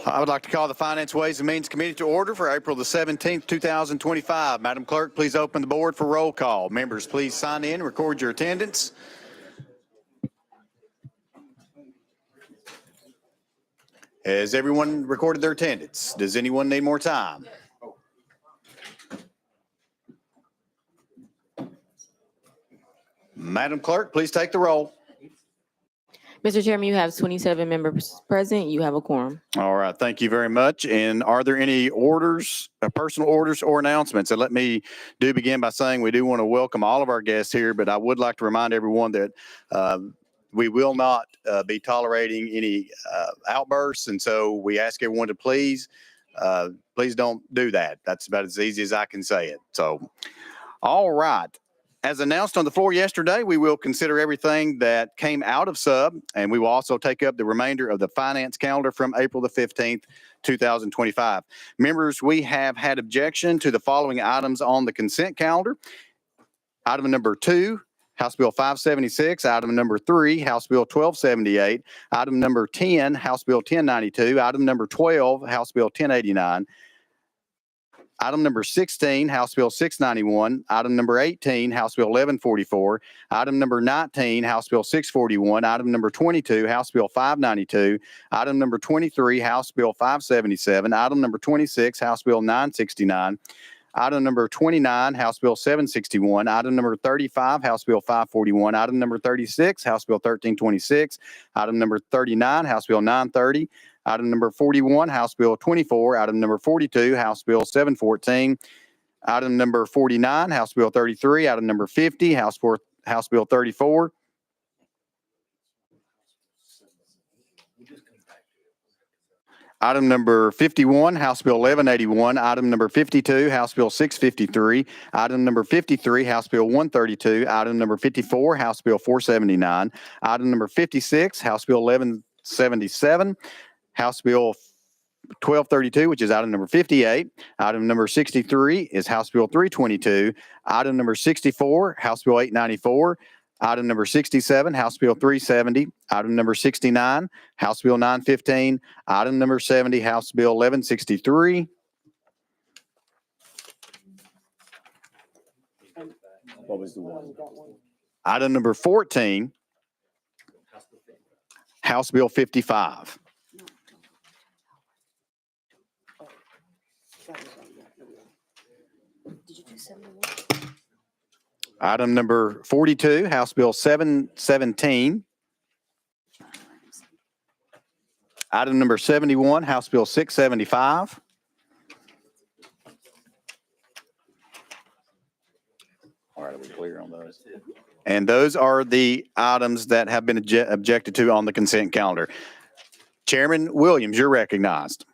I would like to call the Finance, Ways and Means Committee to order for April the 17th, 2025. Madam Clerk, please open the board for roll call. Members, please sign in and record your attendance. Has everyone recorded their attendance? Does anyone need more time? Madam Clerk, please take the roll. Mr. Chairman, you have 27 members present. You have a quorum. All right, thank you very much. And are there any orders, personal orders or announcements? And let me begin by saying we do want to welcome all of our guests here, but I would like to remind everyone that we will not be tolerating any outbursts. And so we ask everyone to please don't do that. That's about as easy as I can say it. So, all right. As announced on the floor yesterday, we will consider everything that came out of sub, and we will also take up the remainder of the finance calendar from April the 15th, 2025. Members, we have had objection to the following items on the consent calendar. Item number 2, House Bill 576. Item number 3, House Bill 1278. Item number 10, House Bill 1092. Item number 12, House Bill 1089. Item number 16, House Bill 691. Item number 18, House Bill 1144. Item number 19, House Bill 641. Item number 22, House Bill 592. Item number 23, House Bill 577. Item number 26, House Bill 969. Item number 29, House Bill 761. Item number 35, House Bill 541. Item number 36, House Bill 1326. Item number 39, House Bill 930. Item number 41, House Bill 24. Item number 42, House Bill 714. Item number 49, House Bill 33. Item number 50, House Bill 34. Item number 51, House Bill 1181. Item number 52, House Bill 653. Item number 53, House Bill 132. Item number 54, House Bill 479. Item number 56, House Bill 1177. House Bill 1232, which is item number 58. Item number 63 is House Bill 322. Item number 64, House Bill 894. Item number 67, House Bill 370. Item number 69, House Bill 915. Item number 70, House Bill 1163. What was the one? Item number 14, House Bill 55. Item number 42, House Bill 717. Item number 71, House Bill 675. All right, are we clear on those? And those are the items that have been objected to on the consent calendar. Chairman Williams, you're recognized.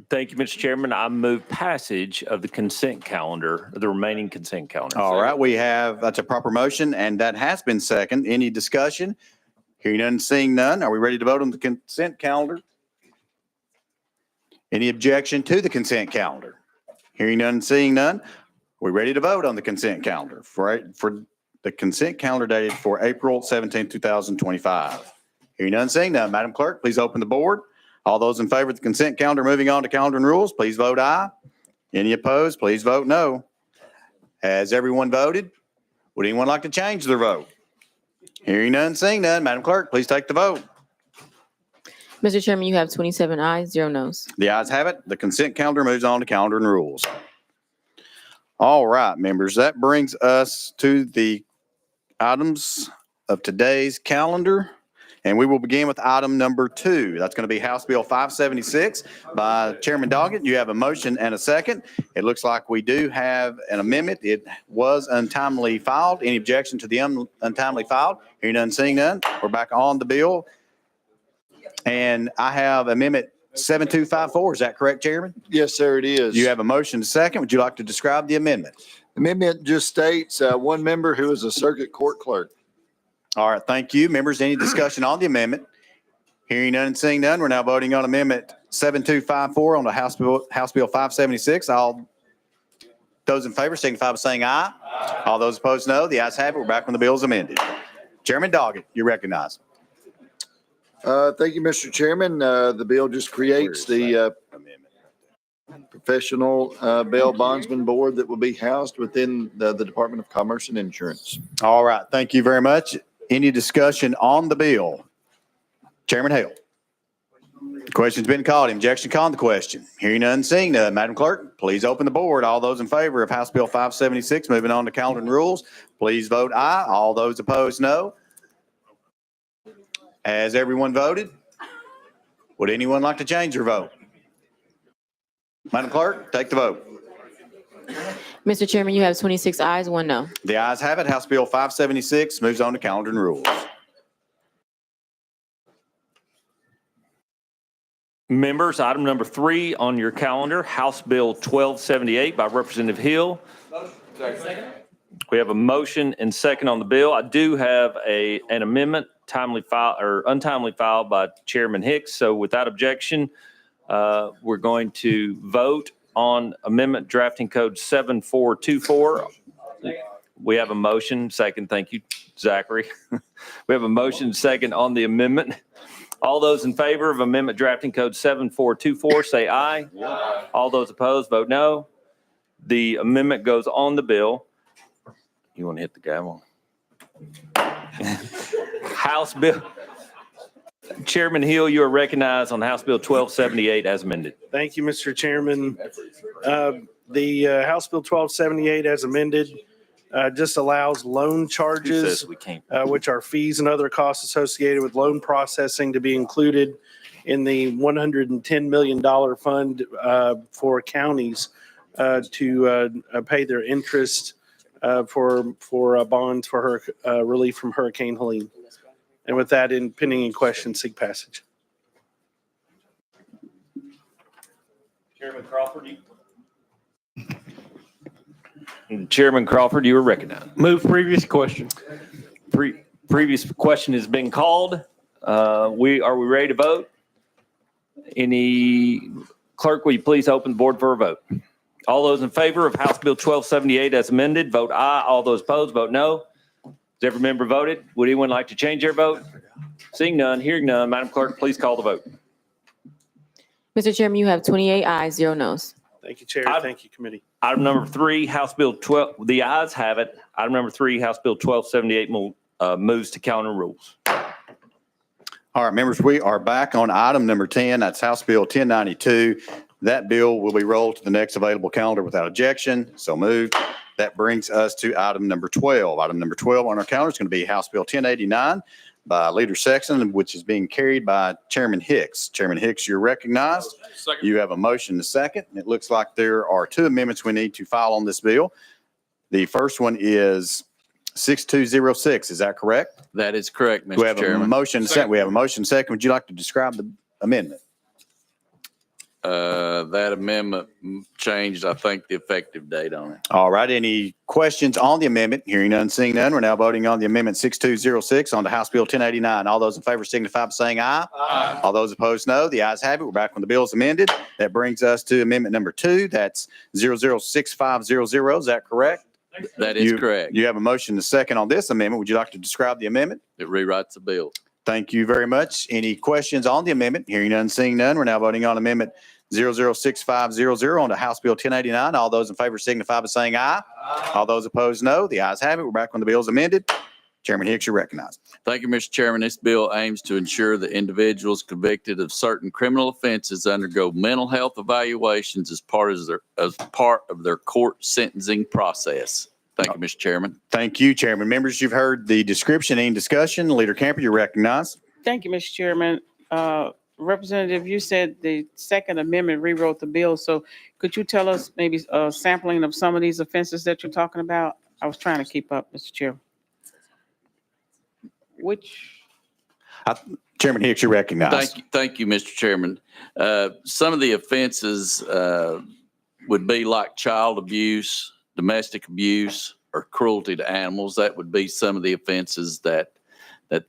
Thank you, Mr. Chairman. I move passage of the consent calendar, the remaining consent calendar. All right, that's a proper motion, and that has been seconded. Any discussion? Hearing none, seeing none. Are we ready to vote on the consent calendar? Any objection to the consent calendar? Hearing none, seeing none. Are we ready to vote on the consent calendar for the consent calendar dated for April 17, 2025? Hearing none, seeing none. Madam Clerk, please open the board. All those in favor of the consent calendar moving on to calendar and rules, please vote aye. Any opposed, please vote no. Has everyone voted? Would anyone like to change their vote? Hearing none, seeing none. Madam Clerk, please take the vote. Mr. Chairman, you have 27 ayes, 0 noes. The ayes have it. The consent calendar moves on to calendar and rules. All right, members, that brings us to the items of today's calendar. And we will begin with item number 2. That's going to be House Bill 576 by Chairman Doggett. You have a motion and a second. It looks like we do have an amendment. It was untimely filed. Any objection to the untimely filed? Hearing none, seeing none. We're back on the bill. And I have amendment 7254. Is that correct, Chairman? Yes, sir, it is. You have a motion and a second. Would you like to describe the amendment? Amendment just states one member who is a circuit court clerk. All right, thank you. Members, any discussion on the amendment? Hearing none and seeing none, we're now voting on amendment 7254 on the House Bill 576. All those in favor signify by saying aye. All those opposed, no. The ayes have it. We're back when the bill is amended. Chairman Doggett, you're recognized. Thank you, Mr. Chairman. The bill just creates the professional bail bondsman board that will be housed within the Department of Commerce and Insurance. All right, thank you very much. Any discussion on the bill? Chairman Hale. Question's been called. Objection called on the question. Hearing none, seeing none. Madam Clerk, please open the board. All those in favor of House Bill 576, moving on to calendar and rules, please vote aye. All those opposed, no. Has everyone voted? Would anyone like to change their vote? Madam Clerk, take the vote. Mr. Chairman, you have 26 ayes, 1 no. The ayes have it. House Bill 576 moves on to calendar and rules. Members, item number 3 on your calendar, House Bill 1278 by Representative Hill. We have a motion and second on the bill. I do have an amendment timely filed or untimely filed by Chairman Hicks. So without objection, we're going to vote on Amendment Drafting Code 7424. We have a motion, second. Thank you, Zachary. We have a motion, second on the amendment. All those in favor of Amendment Drafting Code 7424, say aye. Aye. All those opposed, vote no. The amendment goes on the bill. You want to hit the gavel? House Bill. Chairman Hill, you are recognized on House Bill 1278 as amended. Thank you, Mr. Chairman. The House Bill 1278 as amended just allows loan Who charges, says we can't? which are fees and other costs associated with loan processing, to be included in the $110 million fund for counties to pay their interest for bonds for relief from Hurricane Helene. And with that, pending in question, seek passage. Chairman Crawford, you are recognized. Move previous question. Previous question has been called. Are we ready to vote? Clerk, will you please open the board for a vote? All those in favor of House Bill 1278 as amended, vote aye. All those opposed, vote no. Has every member voted? Would anyone like to change their vote? Seeing none, hearing none, Madam Clerk, please call the vote. Mr. Chairman, you have 28 ayes, 0 noes. Thank you, Chair. Thank you, committee. Item number 3, House Bill 12, the ayes have it. Item number 3, House Bill 1278 moves to calendar rules. All right, members, we are back on item number 10. That's House Bill 1092. That bill will be rolled to the next available calendar without objection. So moved. That brings us to item number 12. Item number 12 on our calendar is going to be House Bill 1089 by Leader Sexton, which is being carried by Chairman Hicks. Chairman Hicks, you're recognized. Second. You have a motion to second. It looks like there are 2 amendments we need to file on this bill. The first one is 6206. Is that correct? That is correct, Do we Mr. have a Chairman. motion second? We have a motion second. Would you like to describe the amendment? That amendment changed, I think, the effective date on it. All right. Any questions on the amendment? Hearing none, seeing none. We're now voting on the amendment 6206 on to House Bill 1089. All those in favor signify by saying aye. Aye. All those opposed, no. The ayes have it. We're back when the bill is amended. That brings us to amendment number 2. That's 006500. Is that correct? That is correct. You have a motion to second on this amendment. Would you like to describe the amendment? It rewrites the bill. Thank you very much. Any questions on the amendment? Hearing none, seeing none. We're now voting on amendment 006500 on to House Bill 1089. All those in favor signify by saying aye. Aye. All those opposed, no. The ayes have it. We're back when the bill is amended. Chairman Hicks, you're recognized. Thank you, Mr. Chairman. This bill aims to ensure that individuals convicted of certain criminal offenses undergo mental health evaluations as part of their court sentencing process. Thank you, Mr. Chairman. Thank you, Chairman. Members, you've heard the description and discussion. Leader Camper, you're recognized. Thank you, Mr. Chairman. Representative, you said the Second Amendment rewrote the bill, so could you tell us maybe a sampling of some of these offenses that you're talking about? I was trying to keep up, Mr. Chair. Chairman Hicks, you're recognized. Thank you, Mr. Chairman. Some of the offenses would be like child abuse, domestic abuse, or cruelty to animals. That would be some of the offenses that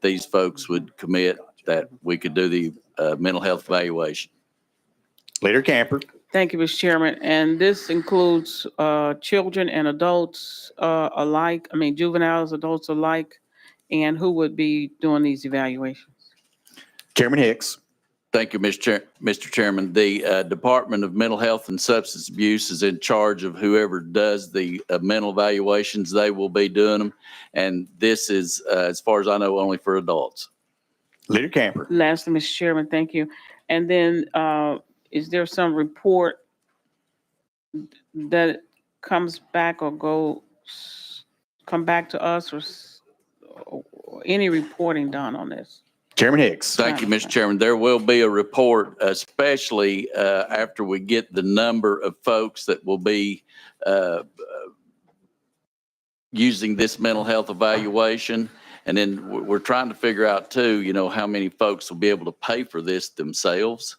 these folks would commit that we could do the mental health evaluation. Leader Camper. Thank you, Mr. Chairman. And this includes children and adults alike, I mean juveniles, adults alike, and who would be doing these evaluations? Chairman Hicks. Thank you, Mr. Chairman. The Department of Mental Health and Substance Abuse is in charge of whoever does the mental evaluations. They will be doing them. And this is, as far as I know, only for adults. Leader Camper. Lastly, Mr. Chairman, thank you. And then, is there some report that comes back or come back to us or any reporting done on this? Chairman Hicks. Thank you, Mr. Chairman. There will be a report, especially after we get the number of folks that will be using this mental health evaluation. And then we're trying to figure out too, how many folks will be able to pay for this themselves.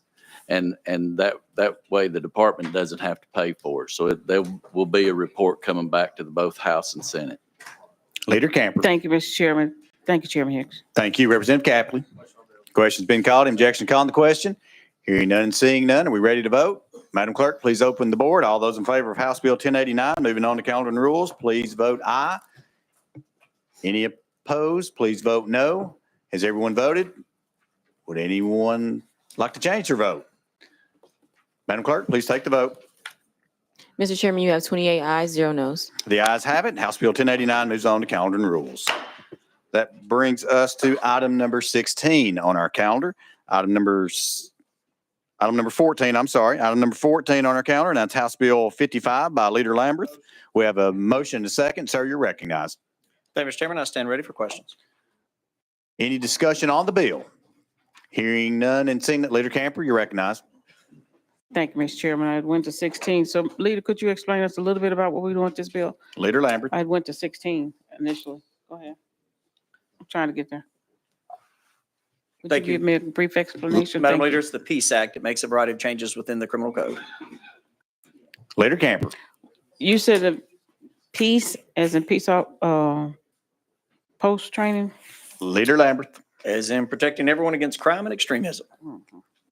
And that way the department doesn't have to pay for it. So there will be a report coming back to both House and Senate. Leader Camper. Thank you, Mr. Chairman. Thank you, Chairman Hicks. Thank you, Representative Capley. Question's been called. Objection calling the question. Hearing none and seeing none. Are we ready to vote? Madam Clerk, please open the board. All those in favor of House Bill 1089, moving on to calendar and rules, please vote aye. Any opposed, please vote no. Has everyone voted? Would anyone like to change their vote? Madam Clerk, please take the vote. Mr. Chairman, you have 28 ayes, 0 nos. The ayes have it. House Bill 1089 moves on to calendar and rules. That brings us to item number 16 on our calendar. Item number 14, I'm sorry. Item number 14 on our calendar, and that's House Bill 55 by Leader Lamberth. We have a motion and a second. Sir, you're recognized. Thank you, Mr. Chairman. I stand ready for questions. Any discussion on the bill? Hearing none and seeing that, Leader Camper, you're recognized. Thank you, Mr. Chairman. I went to 16. So, Leader, could you explain us a little bit about what we're doing with this bill? Leader Lamberth. I went to 16 initially. Go ahead. I'm trying to get there. Would Thank you. Give me a brief explanation? Madam Thank Leader, you. it's the Peace Act. It makes a variety of changes within the criminal code. Leader Camper. You said the peace as in peace post training? Leader Lamberth. As in protecting everyone against crime and extremism.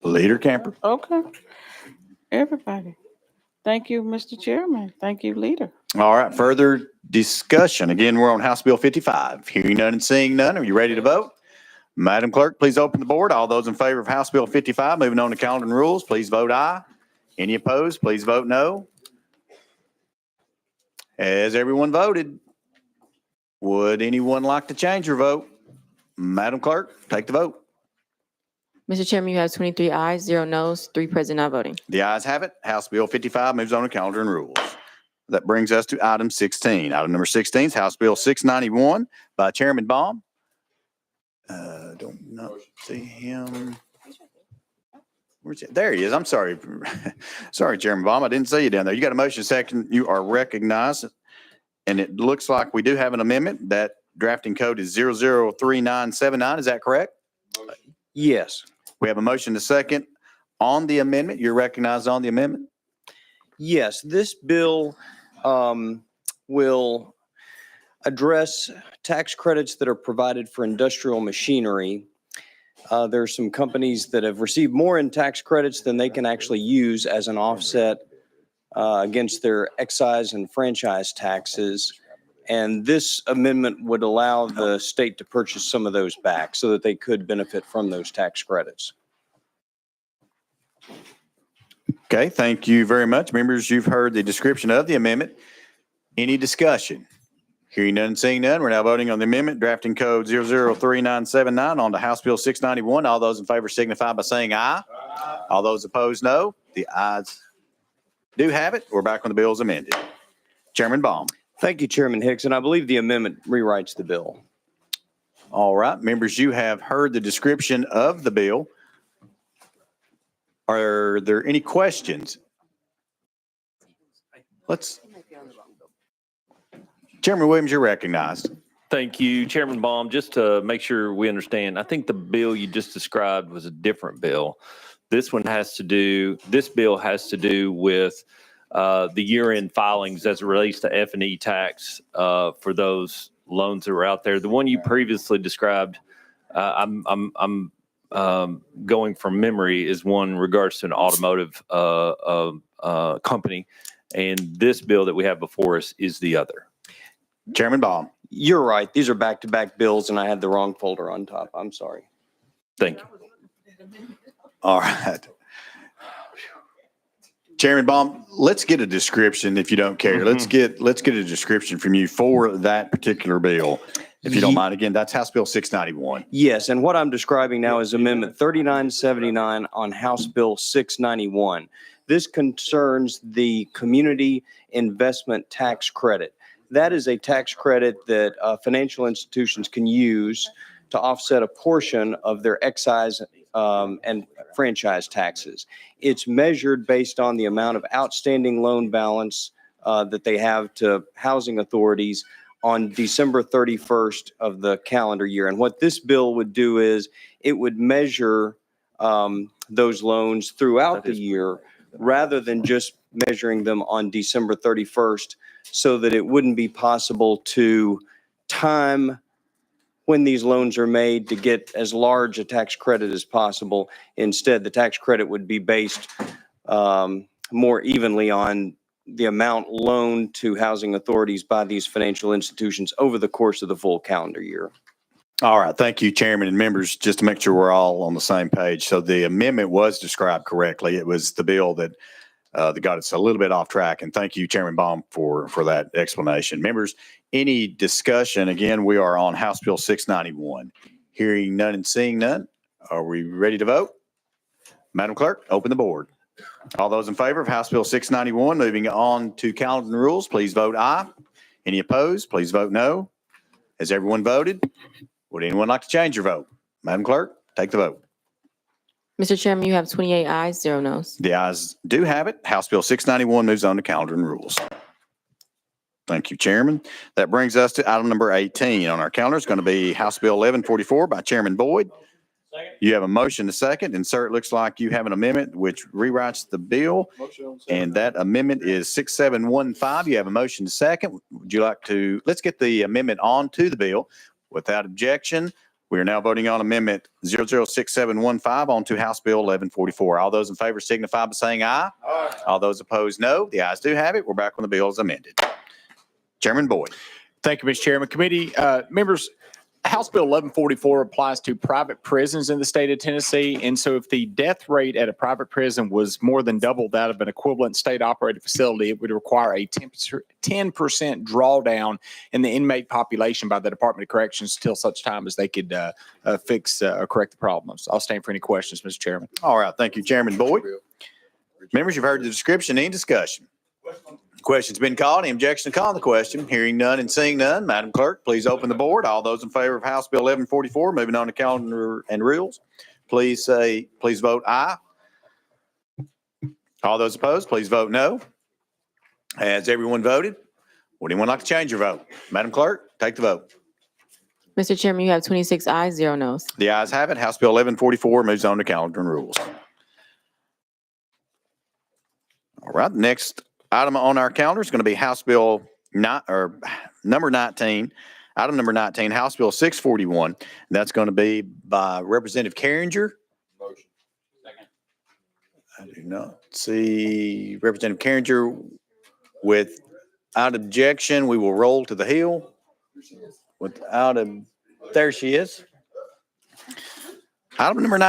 Leader Camper. Okay. Everybody. Thank you, Mr. Chairman. Thank you, Leader. All right, further discussion. Again, we're on House Bill 55. Hearing none and seeing none. Are you ready to vote? Madam Clerk, please open the board. All those in favor of House Bill 55, moving on to calendar and rules, please vote aye. Any opposed, please vote no. Has everyone voted? Would anyone like to change your vote? Madam Clerk, take the vote. Mr. Chairman, you have 23 ayes, 0 nos, 3 present not voting. The ayes have it. House Bill 55 moves on to calendar and rules. That brings us to item 16. Item number 16 is House Bill 691 by Chairman Baum. Don't not see him. Where's he? There he is. I'm sorry. Sorry, Chairman Baum. I didn't see you down there. You got a motion second. You are recognized. And it looks like we do have an amendment. That drafting code is 003979. Is that correct? Yes. We have a motion to second on the amendment. You're recognized on the amendment. Yes, this bill will address tax credits that are provided for industrial machinery. There are some companies that have received more in tax credits than they can actually use as an offset against their excise and franchise taxes. And this amendment would allow the state to purchase some of those back so that they could benefit from those tax credits. Okay, thank you very much. Members, you've heard the description of the amendment. Any discussion? Hearing none, seeing none, we're now voting on the amendment, drafting code 003979 on to House Bill 691. All those in favor signify by saying aye. Aye. All those opposed, no. The ayes do have it. We're back on the bill as amended. Chairman Baum. Thank you, Chairman Hicks, and I believe the amendment rewrites the bill. All right, members, you have heard the description of the bill. Are there any questions? Chairman Williams, you're recognized. Thank you, Chairman Baum. Just to make sure we understand, I think the bill you just described was a different bill. This bill has to do with the year-end filings as it relates to F&E tax for those loans that were out there. The one you previously described, I'm going from memory, is one in regards to an automotive company, and this bill that we have before us is the other. Chairman Baum. You're right. These are back-to-back bills, and I had the wrong folder on top. I'm sorry. Thank you. All right. Chairman Baum, let's get a description, if you don't care. Let's get a description from you for that particular bill. If you don't mind, again, that's House Bill 691. Yes, and what I'm describing now is Amendment 3979 on House Bill 691. This concerns the Community Investment Tax Credit. That is a tax credit that financial institutions can use to offset a portion of their excise and franchise taxes. It's measured based on the amount of outstanding loan balance that they have to housing authorities on December 31st of the calendar year. And what this bill would do is it would measure those loans throughout the year rather than just measuring them on December 31st, so that it wouldn't be possible to time when these loans are made to get as large a tax credit as possible. Instead, the tax credit would be based more evenly on the amount loaned to housing authorities by these financial institutions over the course of the full calendar year. All right. Thank you, Chairman and members. Just to make sure we're all on the same page. So the amendment was described correctly. It was the bill that got us a little bit off track. And thank you, Chairman Baum, for that explanation. Members, any discussion? Again, we are on House Bill 691. Hearing none and seeing none. Are we ready to vote? Madam Clerk, open the board. All those in favor of House Bill 691, moving on to calendar and rules, please vote aye. Any opposed, please vote no. Has everyone voted? Would anyone like to change your vote? Madam Clerk, take the vote. Mr. Chairman, you have 28 ayes, 0 noes. The ayes do have it. House Bill 691 moves on to calendar and rules. Thank you, Chairman. That brings us to item number 18 on our calendar. It's going to be House Bill 1144 by Chairman Boyd. You have a motion to second, and sir, it looks like you have an amendment which rewrites the bill, and that amendment is 6715. You have a motion to second. Would you like to, let's get the amendment on to the bill. Without objection, we are now voting on amendment 006715 on to House Bill 1144. All those in favor signify by saying aye. Aye. All those opposed, no. The ayes do have it. We're back on the bill as amended. Chairman Boyd. Thank you, Mr. Chairman. Committee members, House Bill 1144 applies to private prisons in the state of Tennessee. And so if the death rate at a private prison was more than double that of an equivalent state-operated facility, it would require a 10% drawdown in the inmate population by the Department of Corrections till such time as they could fix or correct the problems. I'll stand for any questions, Mr. Chairman. All right. Thank you, Chairman Boyd. Members, you've heard the description. Any discussion? Question's been called. Any objection to calling the question? Hearing none and seeing none. Madam Clerk, please open the board. All those in favor of House Bill 1144, moving on to calendar and rules, please vote aye. All those opposed, please vote no. Has everyone voted? Would anyone like to change your vote? Madam Clerk, take the vote. Mr. Chairman, you have 26 ayes, 0 noes. The ayes have it. House Bill 1144 moves on to calendar and rules. All right, next item on our calendar is going to be House Bill number 19. Item number 19, House Bill 641. That's going to be by Representative Carringer. Motion. Second. I do not see Representative Carringer. Without objection, we will roll to the hill. There she is. Item number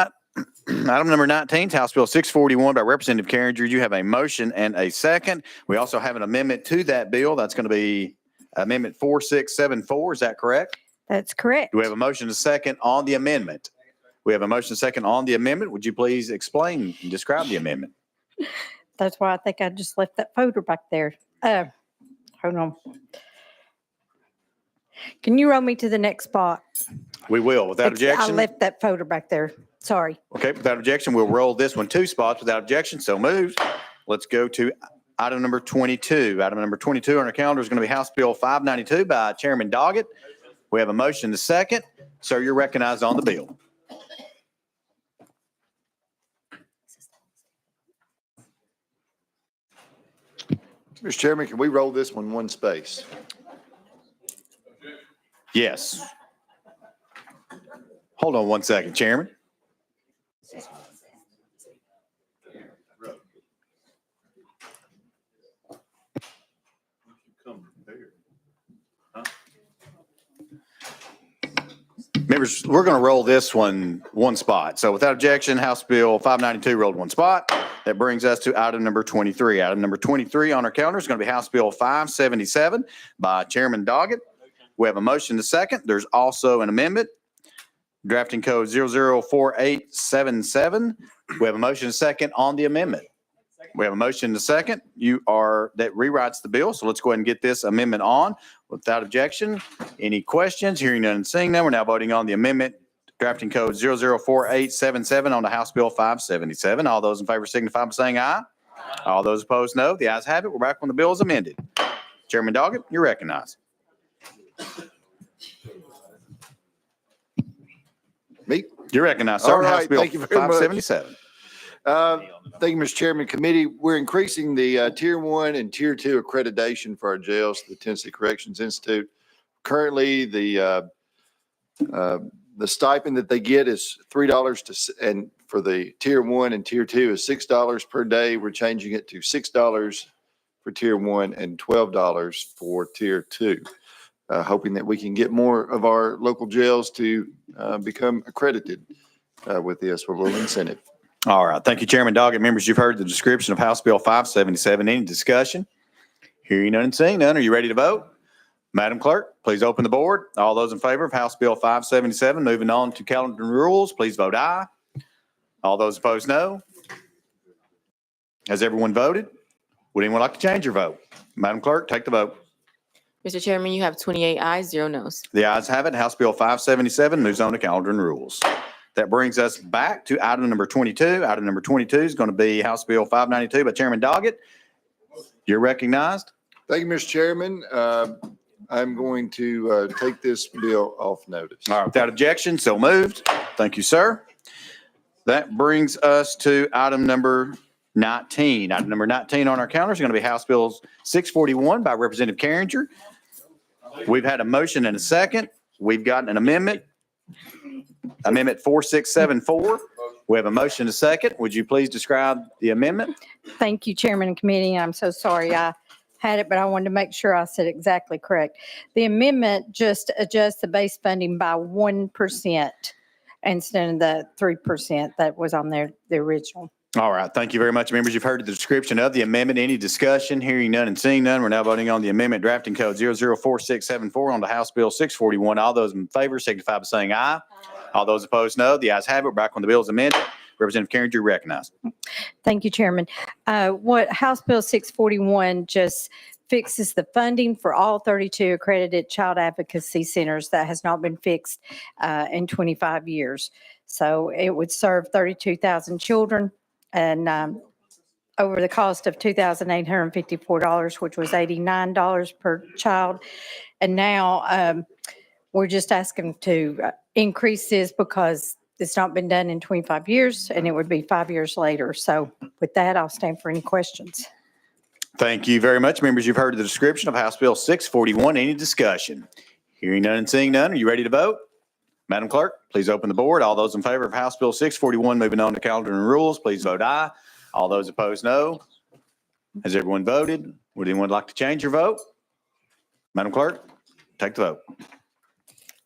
19, House Bill 641 by Representative Carringer. You have a motion and a second. We also have an amendment to that bill. That's going to be Amendment 4674. Is that correct? That's correct. Do we have a motion and a second on the amendment? We have a motion and a second on the amendment. Would you please explain and describe the amendment? That's why I think I just left that folder back there. Hold on. Can you roll me to the next spot? We will, without I objection. left that folder back there. Sorry. Okay, without objection, we'll roll this one 2 spots without objection. So moved. Let's go to item number 22. Item number 22 on our calendar is going to be House Bill 592 by Chairman Doggett. We have a motion to second. Sir, you're recognized on the bill. Mr. Chairman, can we roll this one space? Yes. Hold on 1 second, Chairman. Members, we're going to roll this one spot. So without objection, House Bill 592 rolled one spot. That brings us to item number 23. Item number 23 on our calendar is going to be House Bill 577 by Chairman Doggett. We have a motion to second. There's also an amendment, drafting code 004877. We have a motion to second on the amendment. We have a motion to second. That rewrites the bill. So let's go ahead and get this amendment on without objection. Any questions? Hearing none and seeing none. We're now voting on the amendment, drafting code 004877 on the House Bill 577. All those in favor signify by saying aye. All those opposed, no. The ayes have it. We're back when the bill is amended. Chairman Doggett, you're recognized. Me? You're recognized, sir. All right, House Bill thank you very much. 577. Thank you, Mr. Chairman. Committee, we're increasing the Tier 1 and Tier 2 accreditation for our jails, the Tennessee Corrections Institute. Currently, the stipend that they get is $3 and for the Tier 1 and Tier 2 is $6 per day. We're changing it to $6 for Tier 1 and $12 for Tier 2. Hoping that we can get more of our local jails to become accredited with this with a little incentive. All right. Thank you, Chairman Doggett. Members, you've heard the description of House Bill 577. Any discussion? Hearing none and seeing none. Are you ready to vote? Madam Clerk, please open the board. All those in favor of House Bill 577, moving on to calendar and rules, please vote aye. All those opposed, no. Has everyone voted? Would anyone like to change your vote? Madam Clerk, take the vote. Mr. Chairman, you have 28 ayes, 0 noes. The ayes have it. House Bill 577 moves on to calendar and rules. That brings us back to item number 22. Item number 22 is going to be House Bill 592 by Chairman Doggett. You're recognized. Thank you, Mr. Chairman. I'm going to take this bill off notice. All right, without objection, so moved. Thank you, sir. That brings us to item number 19. Item number 19 on our calendar is going to be House Bill 641 by Representative Carringer. We've had a motion and a second. We've gotten an amendment. Amendment 4674. We have a motion and a second. Would you please describe the amendment? Thank you, Chairman and Committee. I'm so sorry I had it, but I wanted to make sure I said exactly correct. The amendment just adjusts the base funding by 1% instead of the 3% that was on there, the original. All right. Thank you very much, members. You've heard the description of the amendment. Any discussion? Hearing none and seeing none. We're now voting on the amendment, drafting code 004674 on the House Bill 641. All those in favor signify by saying aye. All those opposed, no. The ayes have it. We're back on the bill is amended. Representative Carringer, you're recognized. Thank you, Chairman. What House Bill 641 just fixes the funding for all 32 accredited child advocacy centers that has not been fixed in 25 years. So it would serve 32,000 children and over the cost of $2,854, which was $89 per child. And now we're just asking to increase this because it's not been done in 25 years and it would be 5 years later. So with that, I'll stand for any questions. Thank you very much, members. You've heard the description of House Bill 641. Any discussion? Hearing none and seeing none. Are you ready to vote? Madam Clerk, please open the board. All those in favor of House Bill 641 moving on to calendar and rules, please vote aye. All those opposed, no. Has everyone voted? Would anyone like to change your vote? Madam Clerk, take the vote.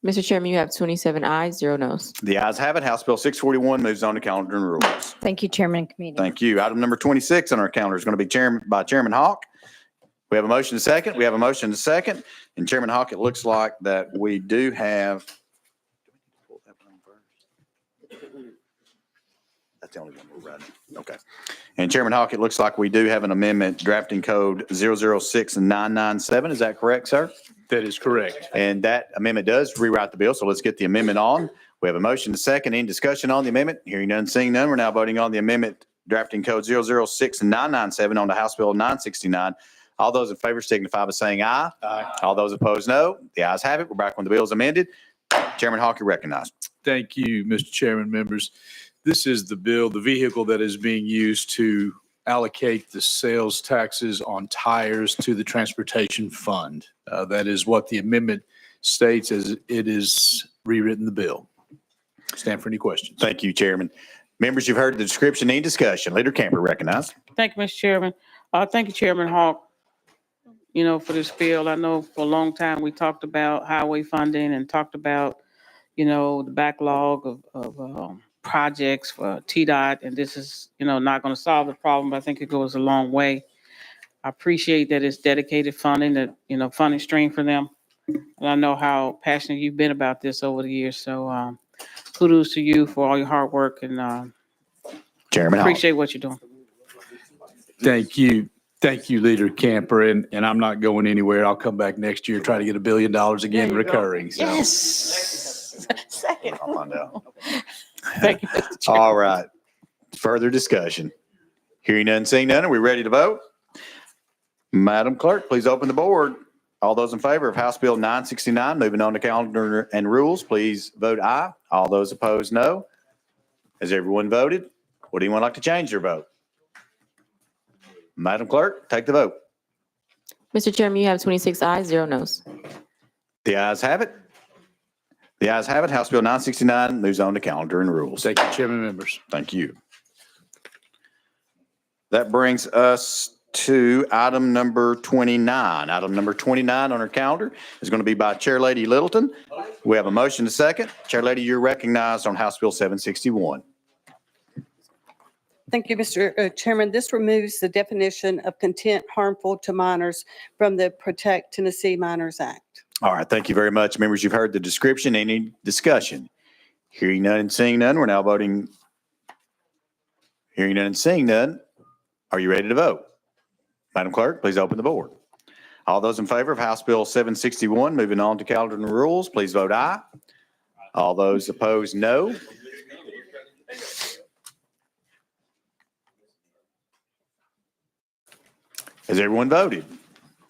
Mr. Chairman, you have 27 ayes, 0 noes. The ayes have it. House Bill 641 moves on to calendar and rules. Thank you, Chairman and Committee. Thank you. Item number 26 on our calendar is going to be Chairman Hawk. We have a motion to second. We have a motion to second. And Chairman Hawk, it looks like that we do have. That's the only one we're running. Okay. And Chairman Hawk, it looks like we do have an amendment drafting code 006997. Is that correct, sir? That is correct. And that amendment does rewrite the bill. So let's get the amendment on. We have a motion to second. Any discussion on the amendment? Hearing none, seeing none. We're now voting on the amendment drafting code 006997 on the House Bill 969. All those in favor signify by saying aye. Aye. All those opposed, no. The ayes have it. We're back when the bill is amended. Chairman Hawk, you're recognized. Thank you, Mr. Chairman, members. This is the bill, the vehicle that is being used to allocate the sales taxes on tires to the transportation fund. That is what the amendment states as it is rewritten the bill. Stand for any questions. Thank you, Chairman. Members, you've heard the description. Any discussion? Leader Camper recognized. Thank you, Mr. Chairman. Thank you, Chairman Hawk, for this bill. I know for a long time we talked about highway funding and talked about, the backlog of projects for TDOT, and this is, not going to solve the problem, but I think it goes a long way. I appreciate that it's dedicated funding, that, funding stream for them. And I know how passionate you've been about this over the years, so kudos to you for all your hard work, and Chairman Hall. appreciate what you're doing. Thank you. Thank you, Leader Camper. And I'm not going anywhere. I'll come back next year, try to get $1 billion again recurring. So. Yes. Second. I'll find out. Thank you, Mr. Chairman. All right. Further discussion. Hearing none, seeing none. Are we ready to vote? Madam Clerk, please open the board. All those in favor of House Bill 969, moving on to calendar and rules, please vote aye. All those opposed, no. Has everyone voted? Would anyone like to change their vote? Madam Clerk, take the vote. Mr. Chairman, you have 26 ayes, 0 noes. The ayes have it. The ayes have it. House Bill 969 moves on to calendar and rules. Thank you, Chairman, members. Thank you. That brings us to item number 29. Item number 29 on our calendar is going to be by Chair Lady Littleton. We have a motion to second. Chair Lady, you're recognized on House Bill 761. Thank you, Mr. Chairman. This removes the definition of content harmful to minors from the Protect Tennessee Minors Act. All right, thank you very much. Members, you've heard the description. Any discussion? Hearing none and seeing none, we're now voting. Hearing none and seeing none, are you ready to vote? Madam Clerk, please open the board. All those in favor of House Bill 761, moving on to calendar and rules, please vote aye. All those opposed, no. Has everyone voted?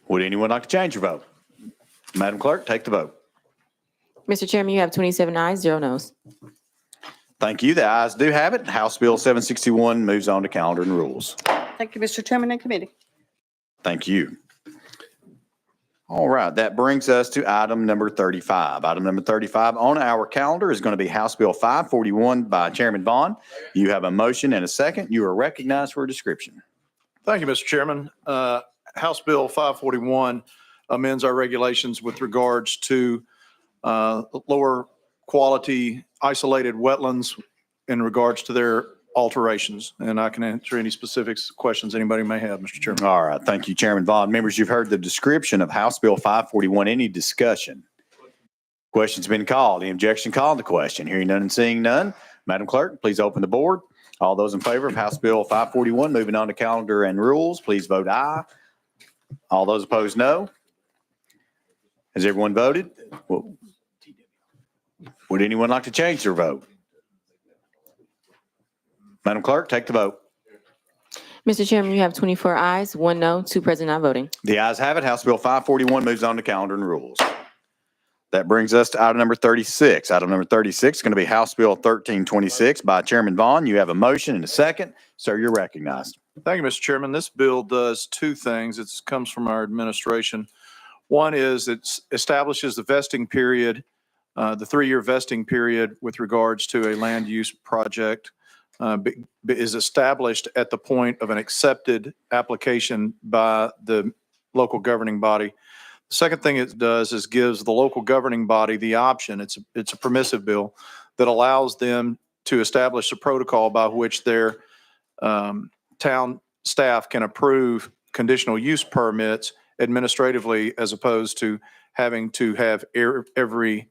Would anyone like to change your vote? Madam Clerk, take the vote. Mr. Chairman, you have 27 ayes, 0 noes. Thank you. The ayes do have it. House Bill 761 moves on to calendar and rules. Thank you, Mr. Chairman and committee. Thank you. All right, that brings us to item number 35. Item number 35 on our calendar is going to be House Bill 541 by Chairman Vaughn. You have a motion and a second. You are recognized for a description. Thank you, Mr. Chairman. House Bill 541 amends our regulations with regards to lower quality isolated wetlands in regards to their alterations. And I can answer any specifics, questions anybody may have, Mr. Chairman. All right, thank you, Chairman Vaughn. Members, you've heard the description of House Bill 541. Any discussion? Question's been called. Any objection called to the question? Hearing none and seeing none. Madam Clerk, please open the board. All those in favor of House Bill 541, moving on to calendar and rules, please vote aye. All those opposed, no. Has everyone voted? Would anyone like to change their vote? Madam Clerk, take the vote. Mr. Chairman, you have 24 ayes, 1 no, 2 present not voting. The ayes have it. House Bill 541 moves on to calendar and rules. That brings us to item number 36. Item number 36 is going to be House Bill 1326 by Chairman Vaughn. You have a motion and a second. Sir, you're recognized. Thank you, Mr. Chairman. This bill does two things. It comes from our administration. One is it establishes the vesting period, the 3-year vesting period with regards to a land use project is established at the point of an accepted application by the local governing body. The second thing it does is gives the local governing body the option. It's a permissive bill that allows them to establish a protocol by which their town staff can approve conditional use permits administratively, as opposed to having to have every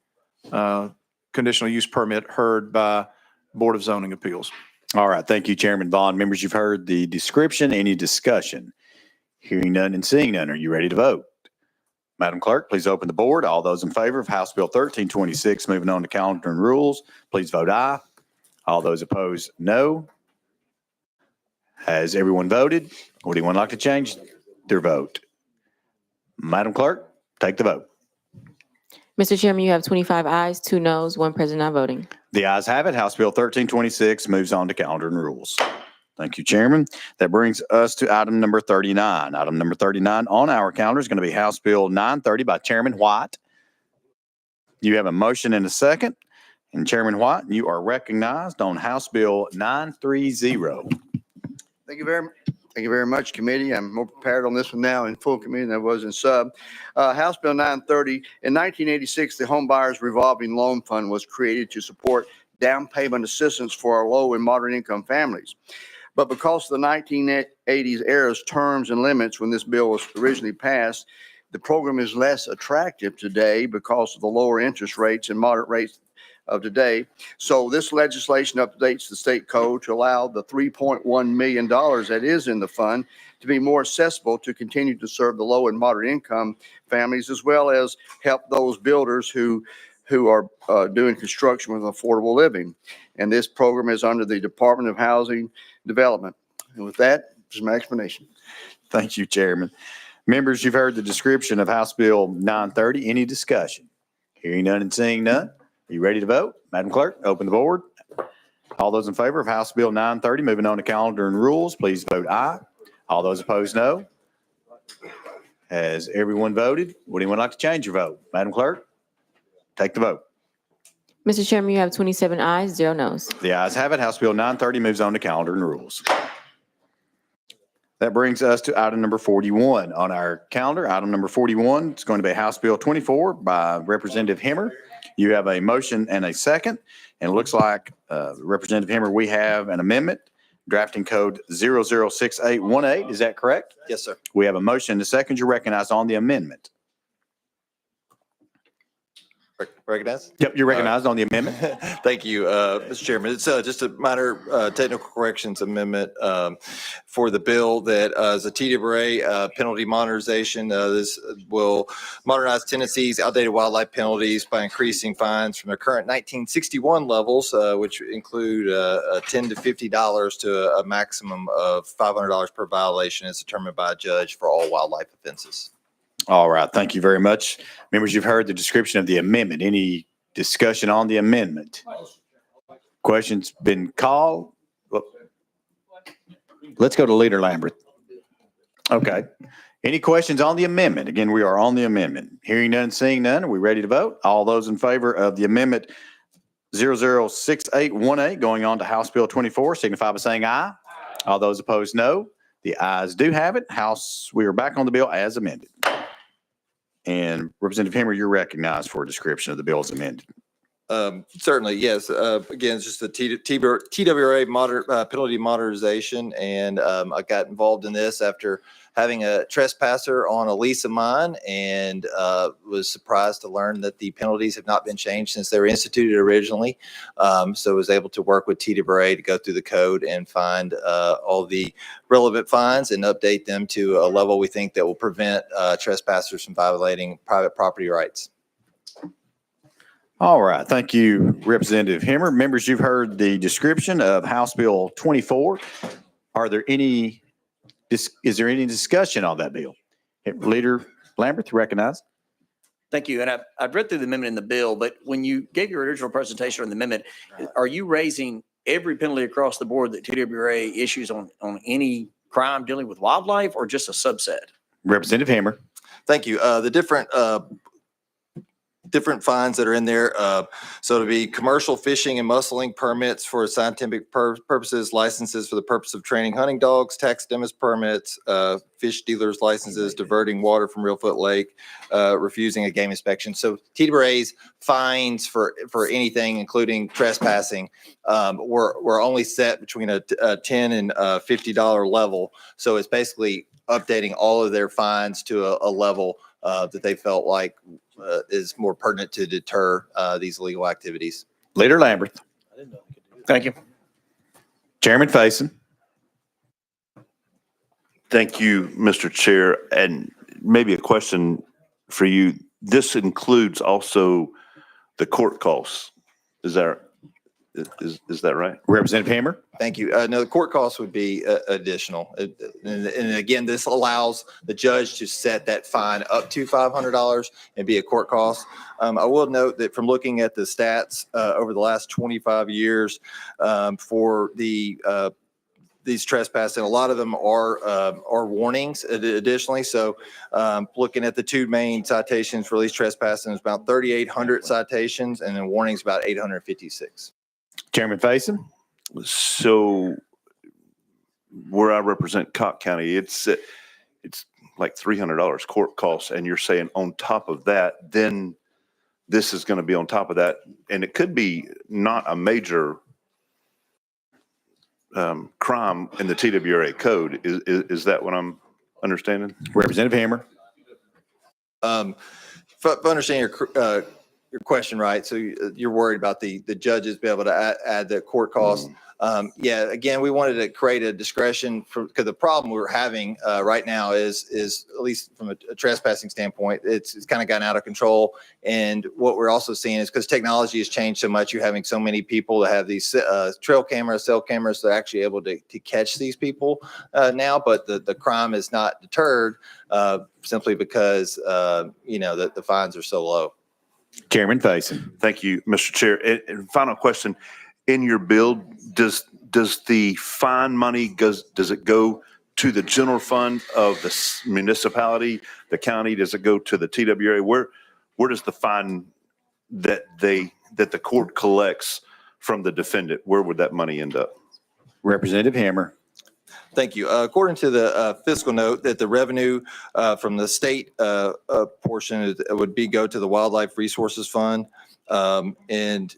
conditional use permit heard by Board of Zoning Appeals. All right. Thank you, Chairman Vaughn. Members, you've heard the description. Any discussion? Hearing none and seeing none. Are you ready to vote? Madam Clerk, please open the board. All those in favor of House Bill 1326, moving on to calendar and rules, please vote aye. All those opposed, no. Has everyone voted? Would anyone like to change their vote? Madam Clerk, take the vote. Mr. Chairman, you have 25 ayes, 2 noes, 1 present not voting. The ayes have it. House Bill 1326 moves on to calendar and rules. Thank you, Chairman. That brings us to item number 39. Item number 39 on our calendar is going to be House Bill 930 by Chairman White. You have a motion and a second. And Chairman White, you are recognized on House Bill 930. Thank you very much. Thank you very much, committee. I'm more prepared on this one now in full committee than I was in sub. House Bill 930, in 1986, the Home Buyers Revolving Loan Fund was created to support down payment assistance for our low and moderate income families. But because of the 1980s era's terms and limits when this bill was originally passed, the program is less attractive today because of the lower interest rates and moderate rates of today. So this legislation updates the state code to allow the $3.1 million that is in the fund to be more accessible to continue to serve the low and moderate income families, as well as help those builders who are doing construction with affordable living. And this program is under the Department of Housing Development. And with that, this is my explanation. Thank you, Chairman. Members, you've heard the description of House Bill 930. Any discussion? Hearing none and seeing none. Are you ready to vote? Madam Clerk, open the board. All those in favor of House Bill 930, moving on to calendar and rules, please vote aye. All those opposed, no. Has everyone voted? Would anyone like to change your vote? Madam Clerk, take the vote. Mr. Chairman, you have 27 ayes, 0 noes. The ayes have it. House Bill 930 moves on to calendar and rules. That brings us to item number 41 on our calendar. Item number 41 is going to be House Bill 24 by Representative Hemmer. You have a motion and a second, and it looks like Representative Hemmer, we have an amendment, drafting code 006818. Is that correct? Yes, sir. We have a motion and a second. You're recognized on the amendment. Recognized? Yep, you're recognized on the amendment. Thank you, Mr. Chairman. It's just a minor technical corrections amendment for the bill that is a TWA penalty modernization. This will modernize Tennessee's outdated wildlife penalties by increasing fines from their current 1961 levels, which include $10 to $50 to a maximum of $500 per violation as determined by a judge for all wildlife offenses. All right, thank you very much. Members, you've heard the description of the amendment. Any discussion on the amendment? Questions been called? Well, let's go to Leader Lambert. Okay. Any questions on the amendment? Again, we are on the amendment. Hearing none, seeing none. Are we ready to vote? All those in favor of the amendment 006818 going on to House Bill 24 signify by saying aye. All those opposed, no. The ayes do have it. House, we are back on the bill as amended. And Representative Hemmer, you're recognized for a description of the bill as amended. Certainly, yes. Again, it's just the TWA penalty modernization. And I got involved in this after having a trespasser on a lease of mine and was surprised to learn that the penalties have not been changed since they were instituted originally. So I was able to work with TWA to go through the code and find all the relevant fines and update them to a level we think that will prevent trespassers from violating private property rights. All right. Thank you, Representative Hemmer. Members, you've heard the description of House Bill 24. Are there any, is there any discussion on that bill? Leader Lambert, recognized. Thank you. And I've read through the amendment in the bill, but when you gave your original presentation on the amendment, are you raising every penalty across the board that TWA issues on any crime dealing with wildlife or just a subset? Representative Hemmer. Thank you. The different fines that are in there. So to be commercial fishing and mussling permits for scientific purposes, licenses for the purpose of training hunting dogs, taxidermist permits, fish dealers licenses, diverting water from Reelfoot Lake, refusing a game inspection. So TWA's fines for anything, including trespassing, were only set between a $10 and $50 level. So it's basically updating all of their fines to a level that they felt like is more pertinent to deter these illegal activities. Leader Lambert. Thank you. Chairman Faison. Thank you, Mr. Chair. And maybe a question for you. This includes also the court costs. Is that right? Representative Hemmer. Thank you. No, the court costs would be additional. And again, this allows the judge to set that fine up to $500 and be a court cost. I will note that from looking at the stats over the last 25 years for these trespassing, a lot of them are warnings additionally. So looking at the two main citations for these trespassing, it's about 3,800 citations and then warnings about 856. Chairman Faison. So where I represent Cott County, it's like $300 court costs, and you're saying on top of that, then this is going to be on top of that, and it could be not a major crime in the TWRA code. Is that what I'm understanding? Representative Hammer. If I understand your question right, so you're worried about the judges be able to add the court costs. Yeah, again, we wanted to create a discretion because the problem we're having right now is at least from a trespassing standpoint, it's kind of gotten out of control. And what we're also seeing is because technology has changed so much, you're having so many people that have these trail cameras, cell cameras, they're actually able to catch these people now, but the crime is not deterred simply because, the fines are so low. Chairman Faison. Thank you, Mr. Chair. And final question. In your bill, does the fine money does it go to the general fund of the municipality, the county? Does it go to the TWRA? Where does the fine that the court collects from the defendant, where would that money end up? Representative Hammer. Thank you. According to the fiscal note, that the revenue from the state portion would go to the Wildlife Resources Fund, and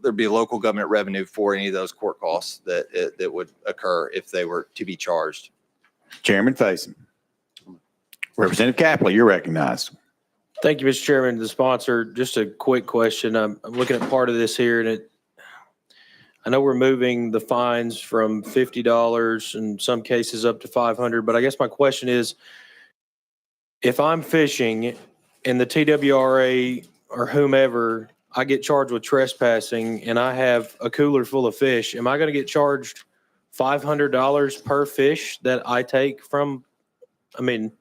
there'd be local government revenue for any of those court costs that would occur if they were to be charged. Chairman Faison. Representative Capley, you're recognized. Thank you, Mr. Chairman. The sponsor, just a quick question. I'm looking at part of this here, and I know we're moving the fines from $50 in some cases up to $500, but I guess my question is, if I'm fishing and the TWRA or whomever, I get charged with trespassing and I have a cooler full of fish, am I going to get charged $500 per fish that I take from? I mean,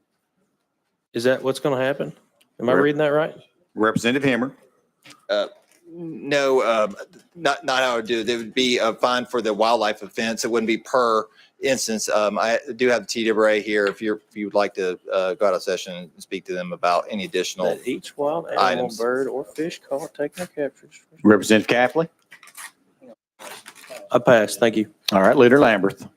is that what's going to happen? Am I reading that right? Representative Hammer. No, not how I would do it. There would be a fine for the wildlife offense. It wouldn't be per instance. I do have the TWRA here if you would like to go out of session and speak to them about any additional That each wild animal, items. bird, or fish caught, taken, or captured. Representative Capley. I pass. Thank you. All right, Leader Lamberth.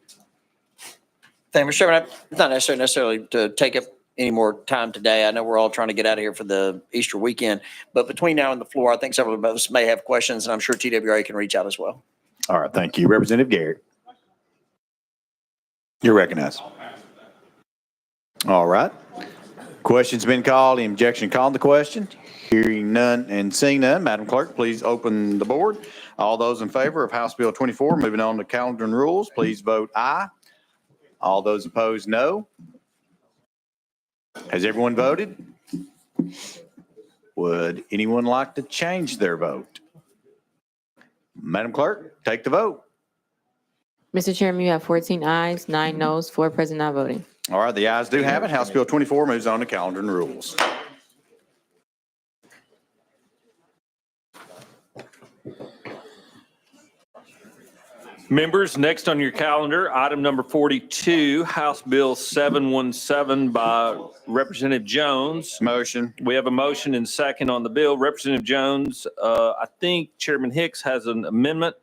Thank you, Mr. Chairman. It's not necessarily to take up any more time today. I know we're all trying to get out of here for the Easter weekend, but between now and the floor, I think several of us may have questions, and I'm sure TWRA can reach out as well. All right, thank you. Representative Garrett. You're recognized. All right. Question's been called. The objection called the question. Hearing none and seeing none, Madam Clerk, please open the board. All those in favor of House Bill 24, moving on to calendar and rules, please vote aye. All those opposed, no. Has everyone voted? Would anyone like to change their vote? Madam Clerk, take the vote. Mr. Chairman, you have 14 ayes, 9 noes, 4 present not voting. All right, the ayes do have it. House Bill 24 moves on to calendar and rules. Members, next on your calendar, item number 42, House Bill 717 by Representative Jones. Motion. We have a motion and second on the bill. Representative Jones, I think Chairman Hicks has an amendment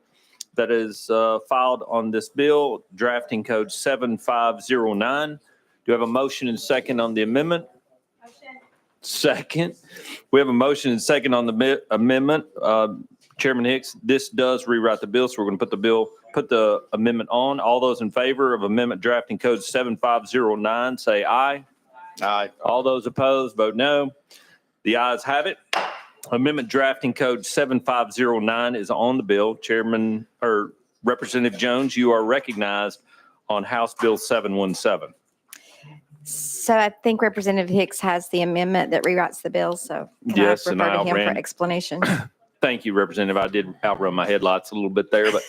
that is filed on this bill, drafting code 7509. Do you have a motion and second on the amendment? Second. We have a motion and second on the amendment. Chairman Hicks, this does rewrite the bill, so we're going to put the amendment on. All those in favor of amendment drafting code 7509, say aye. Aye. All those opposed, vote no. The ayes have it. Amendment drafting code 7509 is on the bill. Chairman or Representative Jones, you are recognized on House Bill 717. So I think Representative Hicks has the amendment that rewrites the bill, so can Yes, I and refer I to him for outran. explanation? Thank you, Representative. I did outrun my headlights a little bit there, but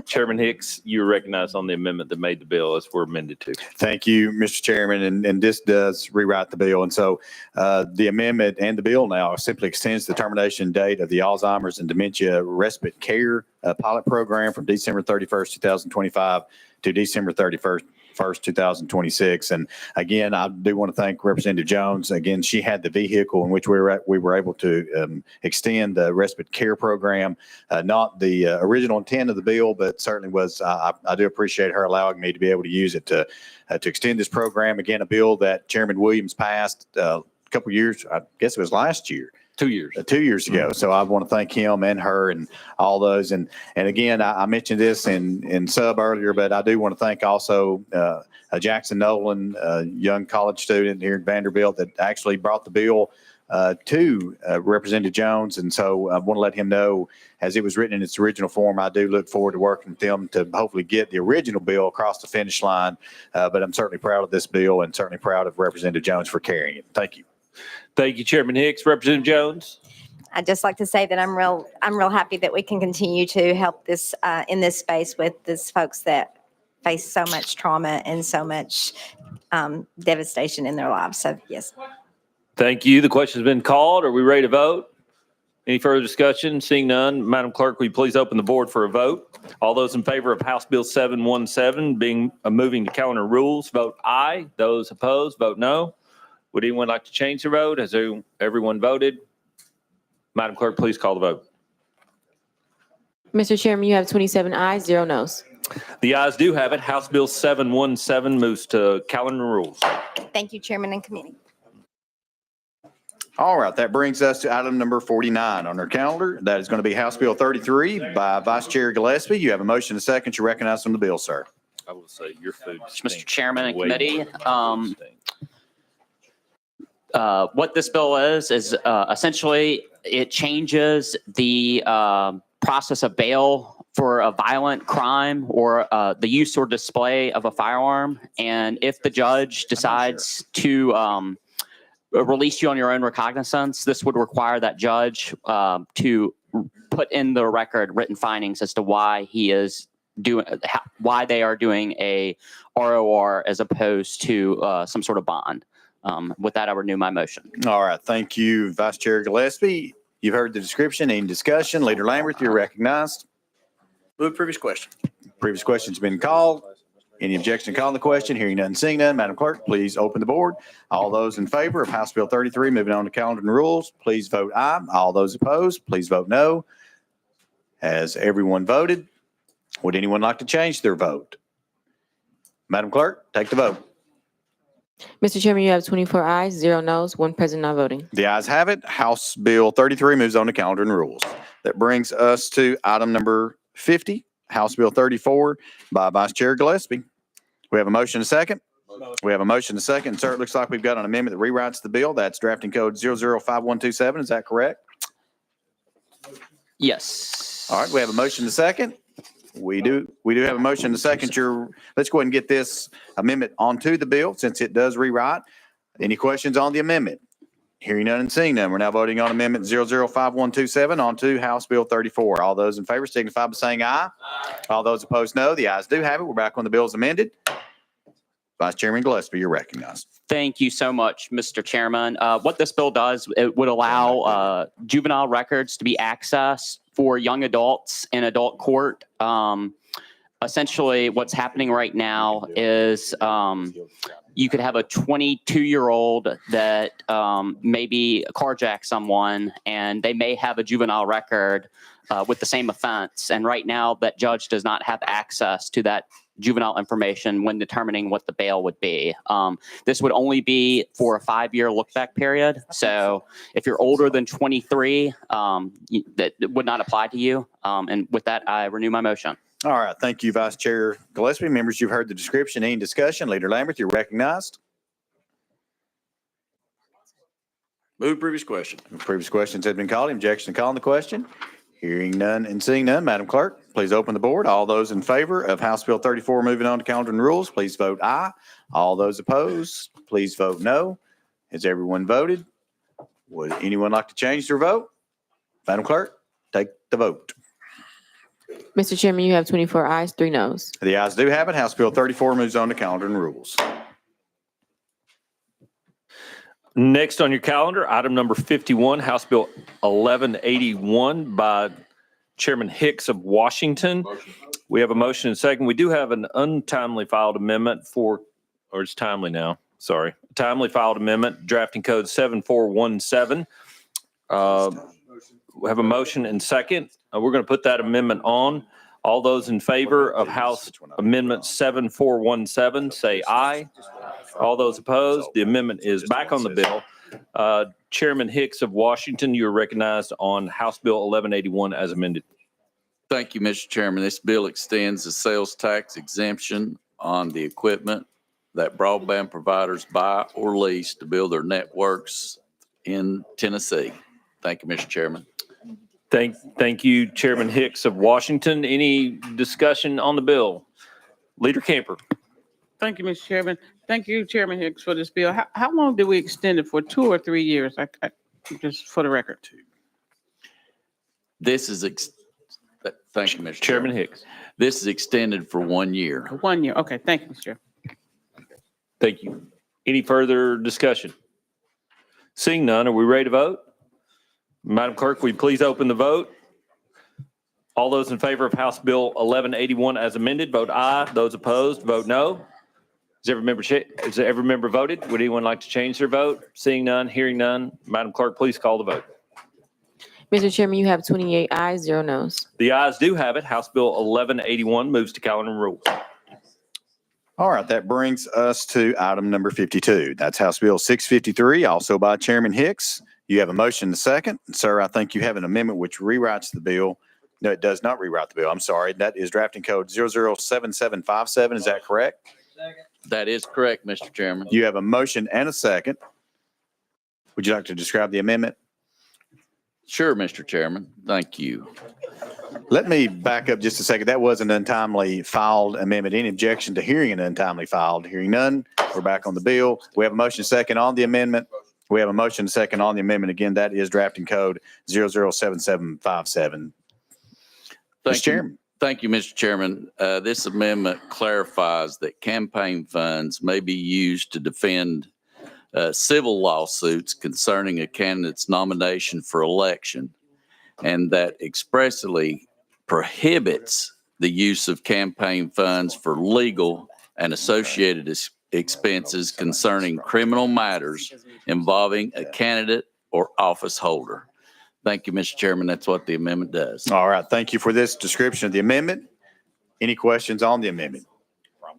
Chairman Hicks, you're recognized on the amendment that made the bill as we're amended to. Thank you, Mr. Chairman, and this does rewrite the bill. And so the amendment and the bill now simply extends the termination date of the Alzheimer's and Dementia Respite Care pilot program from December 31st, 2025 to December 31st, 1st, 2026. And again, I do want to thank Representative Jones. Again, she had the vehicle in which we were able to extend the respite care program. Not the original intent of the bill, but certainly was, I do appreciate her allowing me to be able to use it to extend this program. Again, a bill that Chairman Williams passed a couple years, I guess it was last year. 2 years. 2 years ago. So I want to thank him and her and all those. And again, I mentioned this in sub earlier, but I do want to thank also Jackson Nolan, a young college student here in Vanderbilt that actually brought the bill to Representative Jones. And so I want to let him know, as it was written in its original form, I do look forward to working with them to hopefully get the original bill across the finish line. But I'm certainly proud of this bill and certainly proud of Representative Jones for carrying it. Thank you. Thank you, Chairman Hicks. Representative Jones? I'd just like to say that I'm real happy that we can continue to help this, in this space with these folks that face so much trauma and so much devastation in their lives. So, yes. Thank you. The question's been called. Are we ready to vote? Any further discussion? Seeing none, Madam Clerk, will you please open the board for a vote? All those in favor of House Bill 717 being moving to calendar rules, vote aye. Those opposed, vote no. Would anyone like to change their vote? Has everyone voted? Madam Clerk, please call the vote. Mr. Chairman, you have 27 ayes, 0 noes. The ayes do have it. House Bill 717 moves to calendar rules. Thank you, Chairman and Committee. All right, that brings us to item number 49 on our calendar. That is going to be House Bill 33 by Vice Chair Gillespie. You have a motion and a second. You recognize from the bill, sir. I will say your food. Mr. Chairman and Way committee, more. what this bill is essentially it changes the process of bail for a violent crime or the use or display of a firearm. And if the judge decides to release you on your own recognizance, this would require that judge to put in the record written findings as to why he is why they are doing a ROR as opposed to some sort of bond. With that, I renew my motion. All right, thank you, Vice Chair Gillespie. You've heard the description. Any discussion? Leader Lamberth, you're recognized. Move previous question. Previous question's been called. Any objection to calling the question? Hearing none, seeing none. Madam Clerk, please open the board. All those in favor of House Bill 33 moving on to calendar and rules, please vote aye. All those opposed, please vote no. Has everyone voted? Would anyone like to change their vote? Madam Clerk, take the vote. Mr. Chairman, you have 24 ayes, 0 noes, 1 present not voting. The ayes have it. House Bill 33 moves on to calendar and rules. That brings us to item number 50, House Bill 34 by Vice Chair Gillespie. We have a motion and a second. We have a motion and a second. Sir, it looks like we've got an amendment that rewrites the bill. That's drafting code 005127. Is that correct? Yes. All right, we have a motion and a second. We do have a motion and a second. Let's go ahead and get this amendment onto the bill since it does rewrite. Any questions on the amendment? Hearing none and seeing none, we're now voting on amendment 005127 onto House Bill 34. All those in favor signify by saying aye. All those opposed, no. The ayes do have it. We're back on the bill as amended. Vice Chairman Gillespie, you're recognized. Thank you so much, Mr. Chairman. What this bill does, it would allow juvenile records to be accessed for young adults in adult court. Essentially, what's happening right now is you could have a 22-year-old that maybe carjacked someone, and they may have a juvenile record with the same offense. And right now, that judge does not have access to that juvenile information when determining what the bail would be. This would only be for a 5-year look-back period. So if you're older than 23, that would not apply to you. And with that, I renew my motion. All right. Thank you, Vice Chair Gillespie. Members, you've heard the description. Any discussion? Leader Lamberth, you're recognized. Move previous question. Previous questions have been called. Objection to calling the question? Hearing none and seeing none. Madam Clerk, please open the board. All those in favor of House Bill 34 moving on to calendar and rules, please vote aye. All those opposed, please vote no. Has everyone voted? Would anyone like to change their vote? Madam Clerk, take the vote. Mr. Chairman, you have 24 ayes, 3 noes. The ayes do have it. House Bill 34 moves on to calendar and rules. Next on your calendar, item number 51, House Bill 1181 by Chairman Hicks of Washington. We have a motion and second. We do have an untimely filed amendment or it's timely now, sorry. Timely filed amendment, drafting code 7417. We have a motion and second. We're going to put that amendment on. All those in favor of House Amendment 7417, say aye. All those opposed, the amendment is back on the bill. Chairman Hicks of Washington, you are recognized on House Bill 1181 as amended. Thank you, Mr. Chairman. This bill extends the sales tax exemption on the equipment that broadband providers buy or lease to build their networks in Tennessee. Thank you, Mr. Chairman. Thank you, Chairman Hicks of Washington. Any discussion on the bill? Leader Camper. Thank you, Mr. Chairman. Thank you, Chairman Hicks, for this bill. How long did we extend it for, 2 or 3 years? Just for the record. This is, thank you, Mr. Chairman Hicks. This is extended for 1 year. 1 year. Okay, thank you, Mr. Chair. Thank you. Any further discussion? Seeing none, are we ready to vote? Madam Clerk, will you please open the vote? All those in favor of House Bill 1181 as amended, vote aye. Those opposed, vote no. Has every member voted? Would anyone like to change their vote? Seeing none, hearing none. Madam Clerk, please call the vote. Mr. Chairman, you have 28 ayes, 0 noes. The ayes do have it. House Bill 1181 moves to calendar and rules. All right, that brings us to item number 52. That's House Bill 653, also by Chairman Hicks. You have a motion and a second. Sir, I think you have an amendment which rewrites the bill. No, it does not rewrite the bill. I'm sorry. That is drafting code 007757. Is that correct? That is correct, Mr. Chairman. You have a motion and a second. Would you like to describe the amendment? Sure, Mr. Chairman. Thank you. Let me back up just a second. That was an untimely filed amendment. Any objection to hearing an untimely filed? Hearing none, we're back on the bill. We have a motion second on the amendment. We have a motion second on the amendment. Again, that is drafting code 007757. Mr. Chairman. Thank you, Mr. Chairman. This amendment clarifies that campaign funds may be used to defend civil lawsuits concerning a candidate's nomination for election, and that expressly prohibits the use of campaign funds for legal and associated expenses concerning criminal matters involving a candidate or office holder. Thank you, Mr. Chairman. That's what the amendment does. All right. Thank you for this description of the amendment. Any questions on the amendment?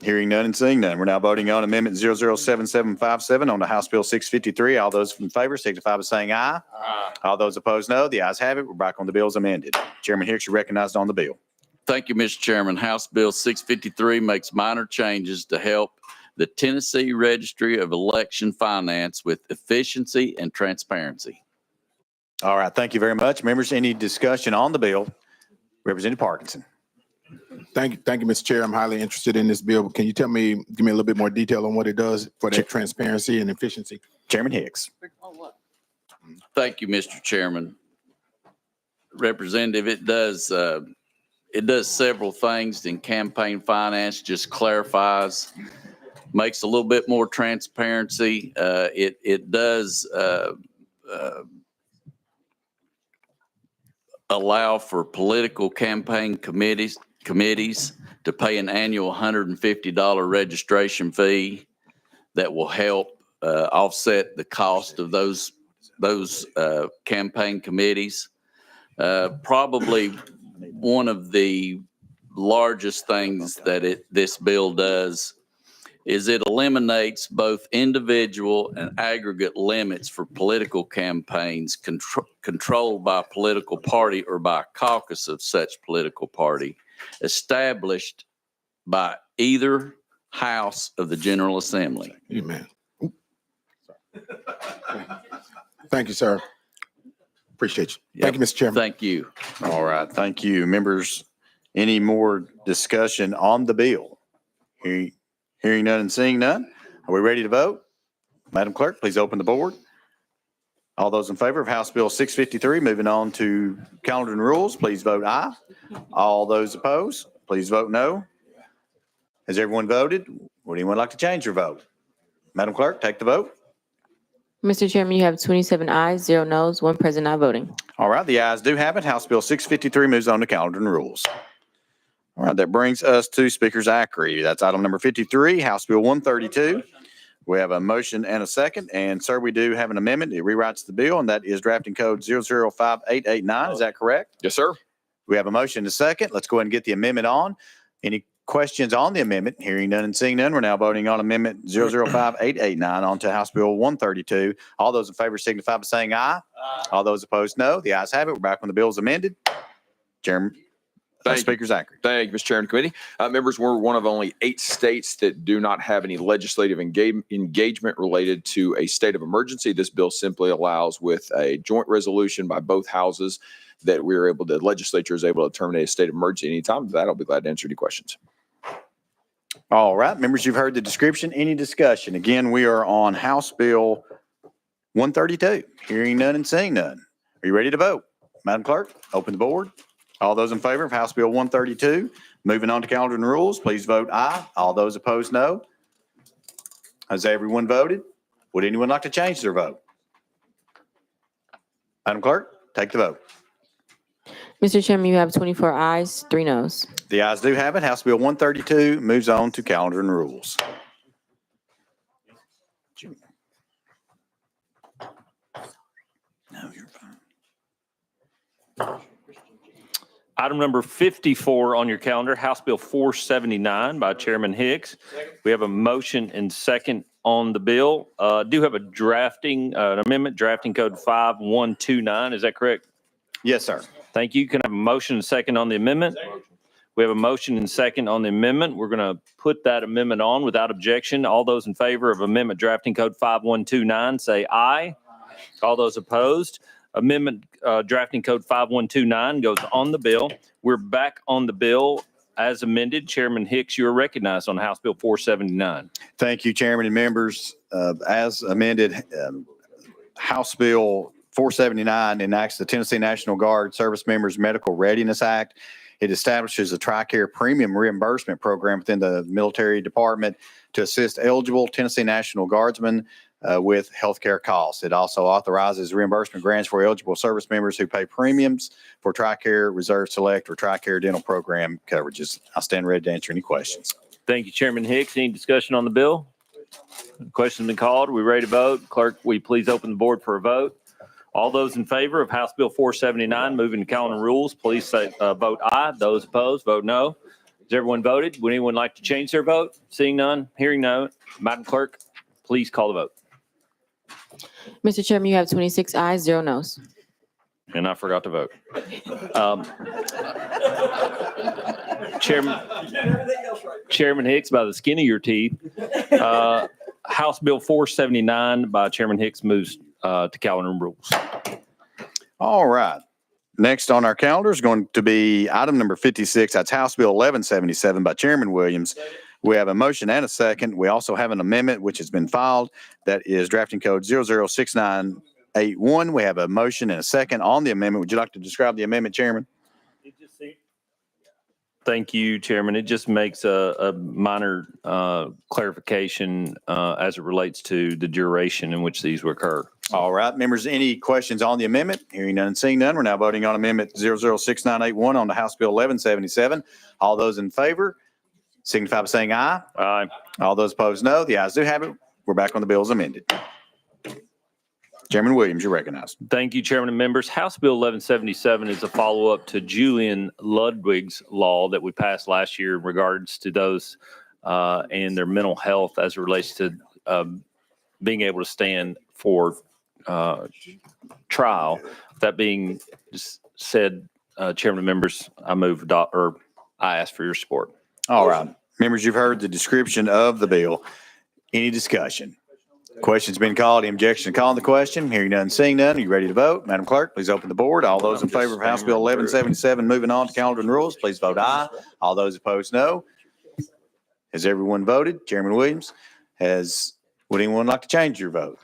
Hearing none and seeing none. We're now voting on Amendment 007757 on the House Bill 653. All those in favor signify by saying aye. Aye. All those opposed, no. The ayes have it. We're back on the bill as amended. Chairman Hicks, you're recognized on the bill. Thank you, Mr. Chairman. House Bill 653 makes minor changes to help the Tennessee Registry of Election Finance with efficiency and transparency. All right. Thank you very much. Members, any discussion on the bill? Representative Parkinson. Thank you, Mr. Chair. I'm highly interested in this bill. Can you give me a little bit more detail on what it does for that transparency and efficiency? Chairman Hicks. Thank you, Mr. Chairman. Representative, it does several things in campaign finance, just clarifies, makes a little bit more transparency. It does allow for political campaign committees to pay an annual $150 registration fee that will help offset the cost of those campaign committees. Probably one of the largest things that this bill does is it eliminates both individual and aggregate limits for political campaigns controlled by a political party or by a caucus of such political party established by either house of the General Assembly. Amen. Thank you, sir. Appreciate you. Thank you, Mr. Chairman. Thank you. All right. Thank you. Members, any more discussion on the bill? Hearing none and seeing none. Are we ready to vote? Madam Clerk, please open the board. All those in favor of House Bill 653, moving on to calendar and rules, please vote aye. All those opposed, please vote no. Has everyone voted? Would anyone like to change their vote? Madam Clerk, take the vote. Mr. Chairman, you have 27 ayes, 0 noes, 1 present not voting. All right, the ayes do have it. House Bill 653 moves on to calendar and rules. All right, that brings us to Speaker Zachary. That's item number 53, House Bill 132. We have a motion and a second, and sir, we do have an amendment. It rewrites the bill, and that is drafting code 0058889. Is that correct? Yes, sir. We have a motion and a second. Let's go ahead and get the amendment on. Any questions on the amendment? Hearing none and seeing none, we're now voting on amendment 0058889 onto House Bill 132. All those in favor signify by saying aye. All those opposed, no. The ayes have it. We're back when the bill is amended. Chairman, Speaker Zachary. Thank you, Mr. Chairman, committee. Members, we're one of only 8 states that do not have any legislative engagement related to a state of emergency. This bill simply allows, with a joint resolution by both houses, that the legislature is able to terminate a state of emergency anytime. With that, I'll be glad to answer any questions. All right, members, you've heard the description. Any discussion? Again, we are on House Bill 132. Hearing none and seeing none. Are you ready to vote? Madam Clerk, open the board. All those in favor of House Bill 132, moving on to calendar and rules, please vote aye. All those opposed, no. Has everyone voted? Would anyone like to change their vote? Madam Clerk, take the vote. Mr. Chairman, you have 24 ayes, 3 noes. The ayes do have it. House Bill 132 moves on to calendar and rules. No, you're fine. Item number 54 on your calendar, House Bill 479 by Chairman Hicks. We have a motion and second on the bill. Do have an amendment, drafting code 5129. Is that correct? Yes, sir. Thank you. Can I have a motion and second on the amendment? We have a motion and second on the amendment. We're going to put that amendment on without objection. All those in favor of amendment drafting code 5129, say aye. All those opposed, amendment drafting code 5129 goes on the bill. We're back on the bill as amended. Chairman Hicks, you are recognized on House Bill 479. Thank you, Chairman and members. As amended, House Bill 479 enacts the Tennessee National Guard Service Members Medical Readiness Act. It establishes a TRICARE premium reimbursement program within the military department to assist eligible Tennessee National Guardsmen with healthcare costs. It also authorizes reimbursement grants for eligible service members who pay premiums for TRICARE Reserve Select or TRICARE Dental Program coverages. I stand ready to answer any questions. Thank you, Chairman Hicks. Any discussion on the bill? Question's been called. Are we ready to vote? Clerk, will you please open the board for a vote? All those in favor of House Bill 479, moving to calendar rules, please say, vote aye. Those opposed, vote no. Has everyone voted? Would anyone like to change their vote? Seeing none, hearing none. Madam Clerk, please call the vote. Mr. Chairman, you have 26 ayes, 0 noes. And I forgot to vote. Chairman Hicks, by the skin of your teeth, House Bill 479 by Chairman Hicks moves to calendar and rules. All right. Next on our calendar is going to be item number 56. That's House Bill 1177 by Chairman Williams. We have a motion and a second. We also have an amendment which has been filed that is drafting code 006981. We have a motion and a second on the amendment. Would you like to describe the amendment, Chairman? Thank you, Chairman. It just makes a minor clarification as it relates to the duration in which these will occur. All right, members, any questions on the amendment? Hearing none and seeing none, we're now voting on amendment 006981 on the House Bill 1177. All those in favor signify by saying aye. Aye. All those opposed, no. The ayes do have it. We're back on the bill as amended. Chairman Williams, you're recognized. Thank you, Chairman and members. House Bill 1177 is a follow-up to Julian Ludwig's law that we passed last year in regards to those and their mental health as it relates to being able to stand for trial. That being said, Chairman and members, I ask for your support. All right. Members, you've heard the description of the bill. Any discussion? Question's been called. Any objection to calling the question? Hearing none, seeing none. Are you ready to vote? Madam Clerk, please open the board. All those in favor of House Bill 1177 moving on to calendar and rules, please vote aye. All those opposed, no. Has everyone voted? Chairman Williams, would anyone like to change your vote?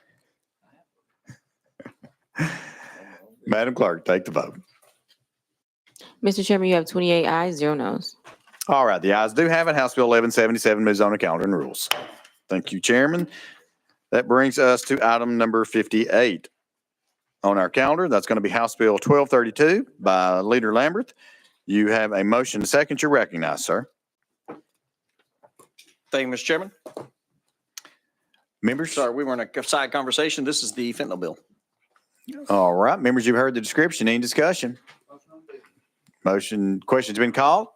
Madam Clerk, take the vote. Mr. Chairman, you have 28 ayes, 0 noes. All right, the ayes do have it. House Bill 1177 moves on to calendar and rules. Thank you, Chairman. That brings us to item number 58 on our calendar. That's going to be House Bill 1232 by Leader Lamberth. You have a motion and second. You're recognized, sir. Thank you, Mr. Chairman. Members? Sorry, we were in a side conversation. This is the fentanyl bill. All right, members, you've heard the description. Any discussion? Question's been called.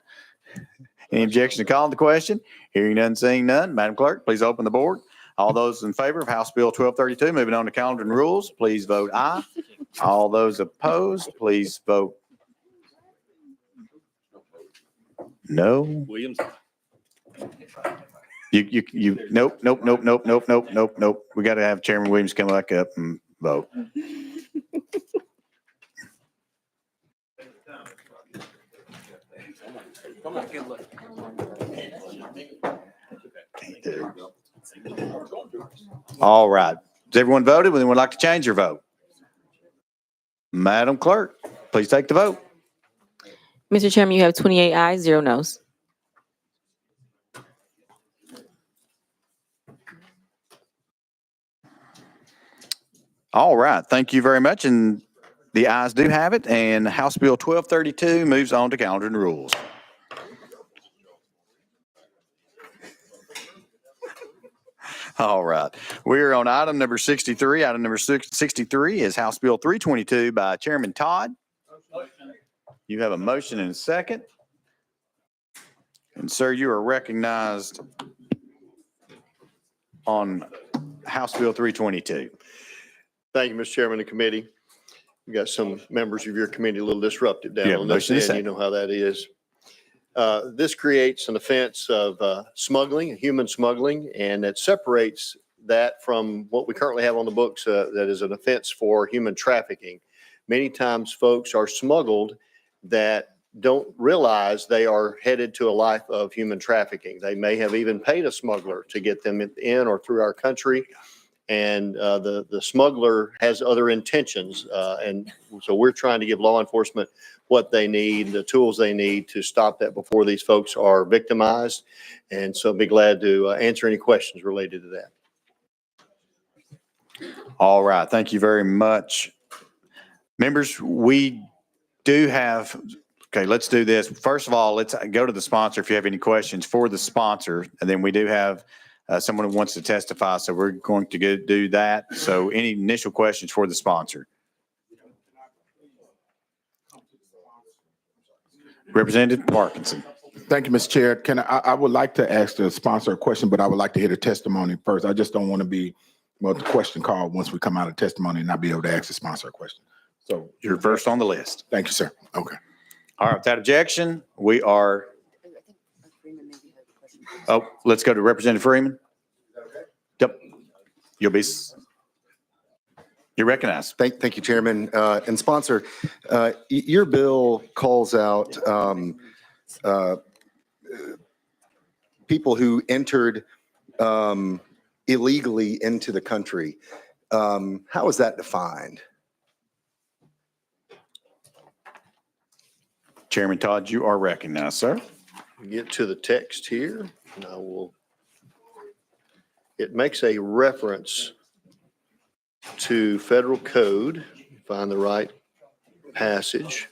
Any objection to calling the question? Hearing none, seeing none. Madam Clerk, please open the board. All those in favor of House Bill 1232, moving on to calendar and rules, please vote aye. All those opposed, please vote no. Williams. Nope. We got to have Chairman Williams come back up and vote. All right. Has everyone voted? Would anyone like to change your vote? Madam Clerk, please take the vote. Mr. Chairman, you have 28 ayes, 0 noes. All right. Thank you very much. And the ayes do have it. And House Bill 1232 moves on to calendar and rules. All right. We're on item number 63. Item number 63 is House Bill 322 by Chairman Todd. You have a motion and a second. And sir, you are recognized on House Bill 322. Thank you, Mr. Chairman of the committee. We got some members of your committee a little disruptive down Yeah, on this motion is end. You know how that is. This creates an offense of smuggling, human smuggling, and it separates that from what we currently have on the books that is an offense for human trafficking. Many times folks are smuggled that don't realize they are headed to a life of human trafficking. They may have even paid a smuggler to get them in or through our country. And the smuggler has other intentions. And so we're trying to give law enforcement what they need, the tools they need to stop that before these folks are victimized. And so I'd be glad to answer any questions related to that. All right. Thank you very much. Members, we do have, okay, let's do this. First of all, let's go to the sponsor if you have any questions for the sponsor. And then we do have someone who wants to testify. So we're going to go do that. So any initial questions for the sponsor? Representative Parkinson. Thank you, Mr. Chair. I would like to ask the sponsor a question, but I would like to hear the testimony first. I just don't want to be, the question called once we come out of testimony and not be able to ask the sponsor a question. So you're first on the list. Thank you, sir. Okay. All right. Without objection, we are. Oh, let's go to Representative Freeman. Yep. You're recognized. Thank you, Chairman. And sponsor, your bill calls out people who entered illegally into the country. How is that defined? Chairman Todd, you are recognized, sir. Get to the text here, and I will. It makes a reference to federal code. Find the right passage.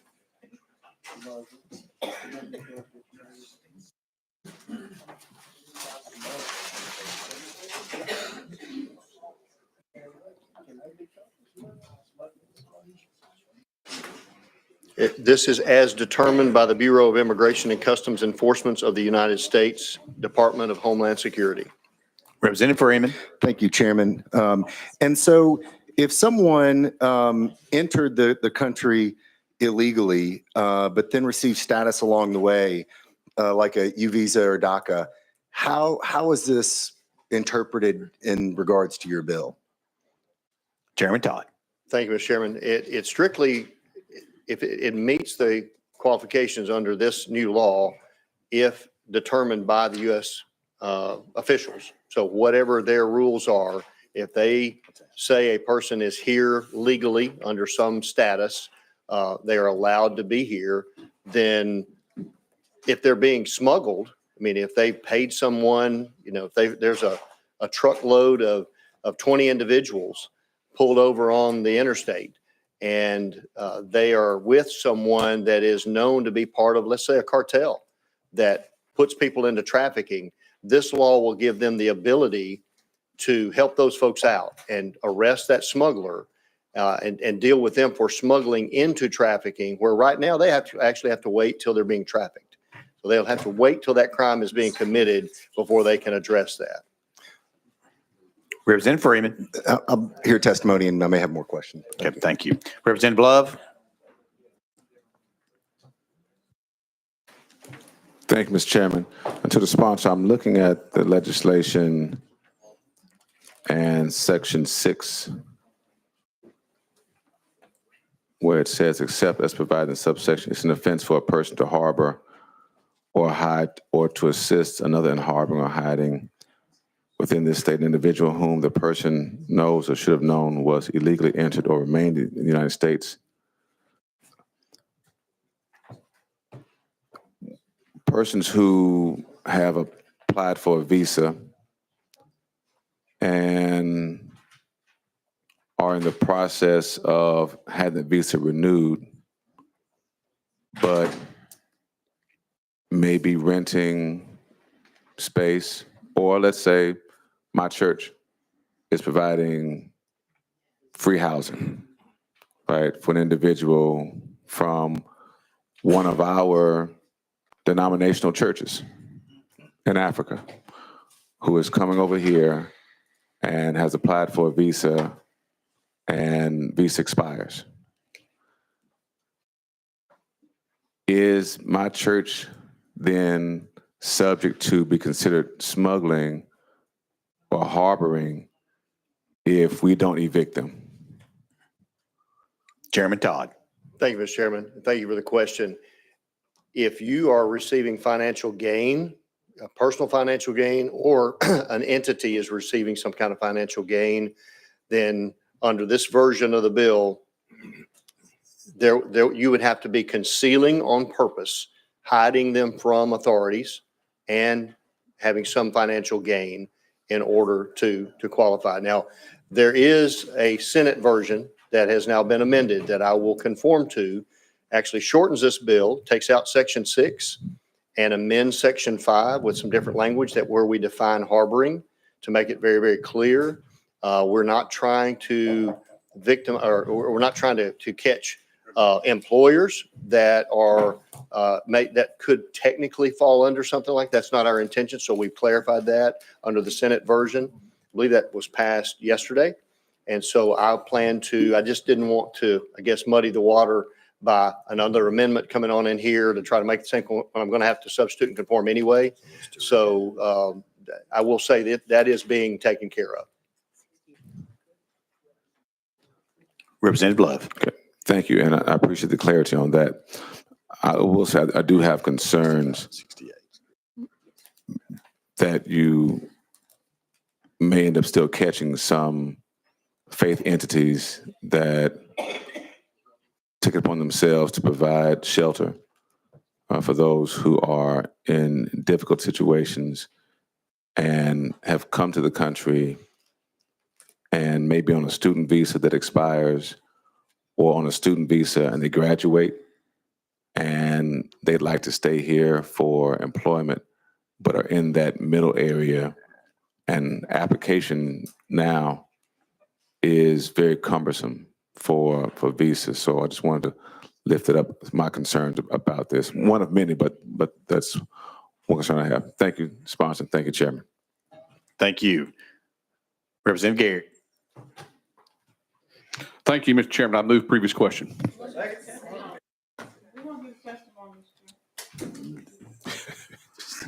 This is as determined by the Bureau of Immigration and Customs Enforcement of the United States Department of Homeland Security. Representative Freeman. Thank you, Chairman. And so if someone entered the country illegally, but then received status along the way, like a U visa or DACA, how is this interpreted in regards to your bill? Chairman Todd. Thank you, Mr. Chairman. It strictly, if it meets the qualifications under this new law, if determined by the U.S. Officials. So whatever their rules are, if they say a person is here legally under some status, they are allowed to be here, then if they're being smuggled, I mean, if they paid someone, if there's a truckload of 20 individuals pulled over on the interstate and they are with someone that is known to be part of, let's say, a cartel that puts people into trafficking, this law will give them the ability to help those folks out and arrest that smuggler and deal with them for smuggling into trafficking, where right now they actually have to wait till they're being trafficked. So they'll have to wait till that crime is being committed before they can address that. Representative Freeman. I'll hear testimony and I may have more questions. Okay, thank you. Representative Love. Thank you, Mr. Chairman. And to the sponsor, I'm looking at the legislation and section 6, where it says, except as provided in subsection, it's an offense for a person to harbor or hide or to assist another in harboring or hiding within this state an individual whom the person knows or should have known was illegally entered or remained in the United States. Persons who have applied for a visa and are in the process of having the visa renewed, but may be renting space, or let's say my church is providing free housing, right, for an individual from one of our denominational churches in Africa who is coming over here and has applied for a visa and visa expires. Is my church then subject to be considered smuggling or harboring if we don't evict them? Chairman Todd. Thank you, Mr. Chairman. Thank you for the question. If you are receiving financial gain, a personal financial gain, or an entity is receiving some kind of financial gain, then under this version of the bill, you would have to be concealing on purpose, hiding them from authorities, and having some financial gain in order to qualify. Now, there is a Senate version that has now been amended that I will conform to, actually shortens this bill, takes out section 6 and amends section 5 with some different language that where we define harboring to make it very, very clear. We're not trying to we're not trying to catch employers that are that could technically fall under something like that. That's not our intention. So we've clarified that under the Senate version. I believe that was passed yesterday. And so I plan to, I just didn't want to, I guess, muddy the water by another amendment coming on in here to try to make the same, I'm going to have to substitute and conform anyway. So I will say that that is being taken care of. Representative Love. Okay, thank you, and I appreciate the clarity on that. I will say I do have concerns that you may end up still catching some faith entities that took it upon themselves to provide shelter for those who are in difficult situations and have come to the country and maybe on a student visa that expires or on a student visa and they graduate and they'd like to stay here for employment, but are in that middle area. And application now is very cumbersome for visas. So I just wanted to lift it up, my concerns about this. One of many, but that's one concern I have. Thank you, sponsor. Thank you, Chairman. Thank you. Representative Garrett. Thank you, Mr. Chairman. I move previous question.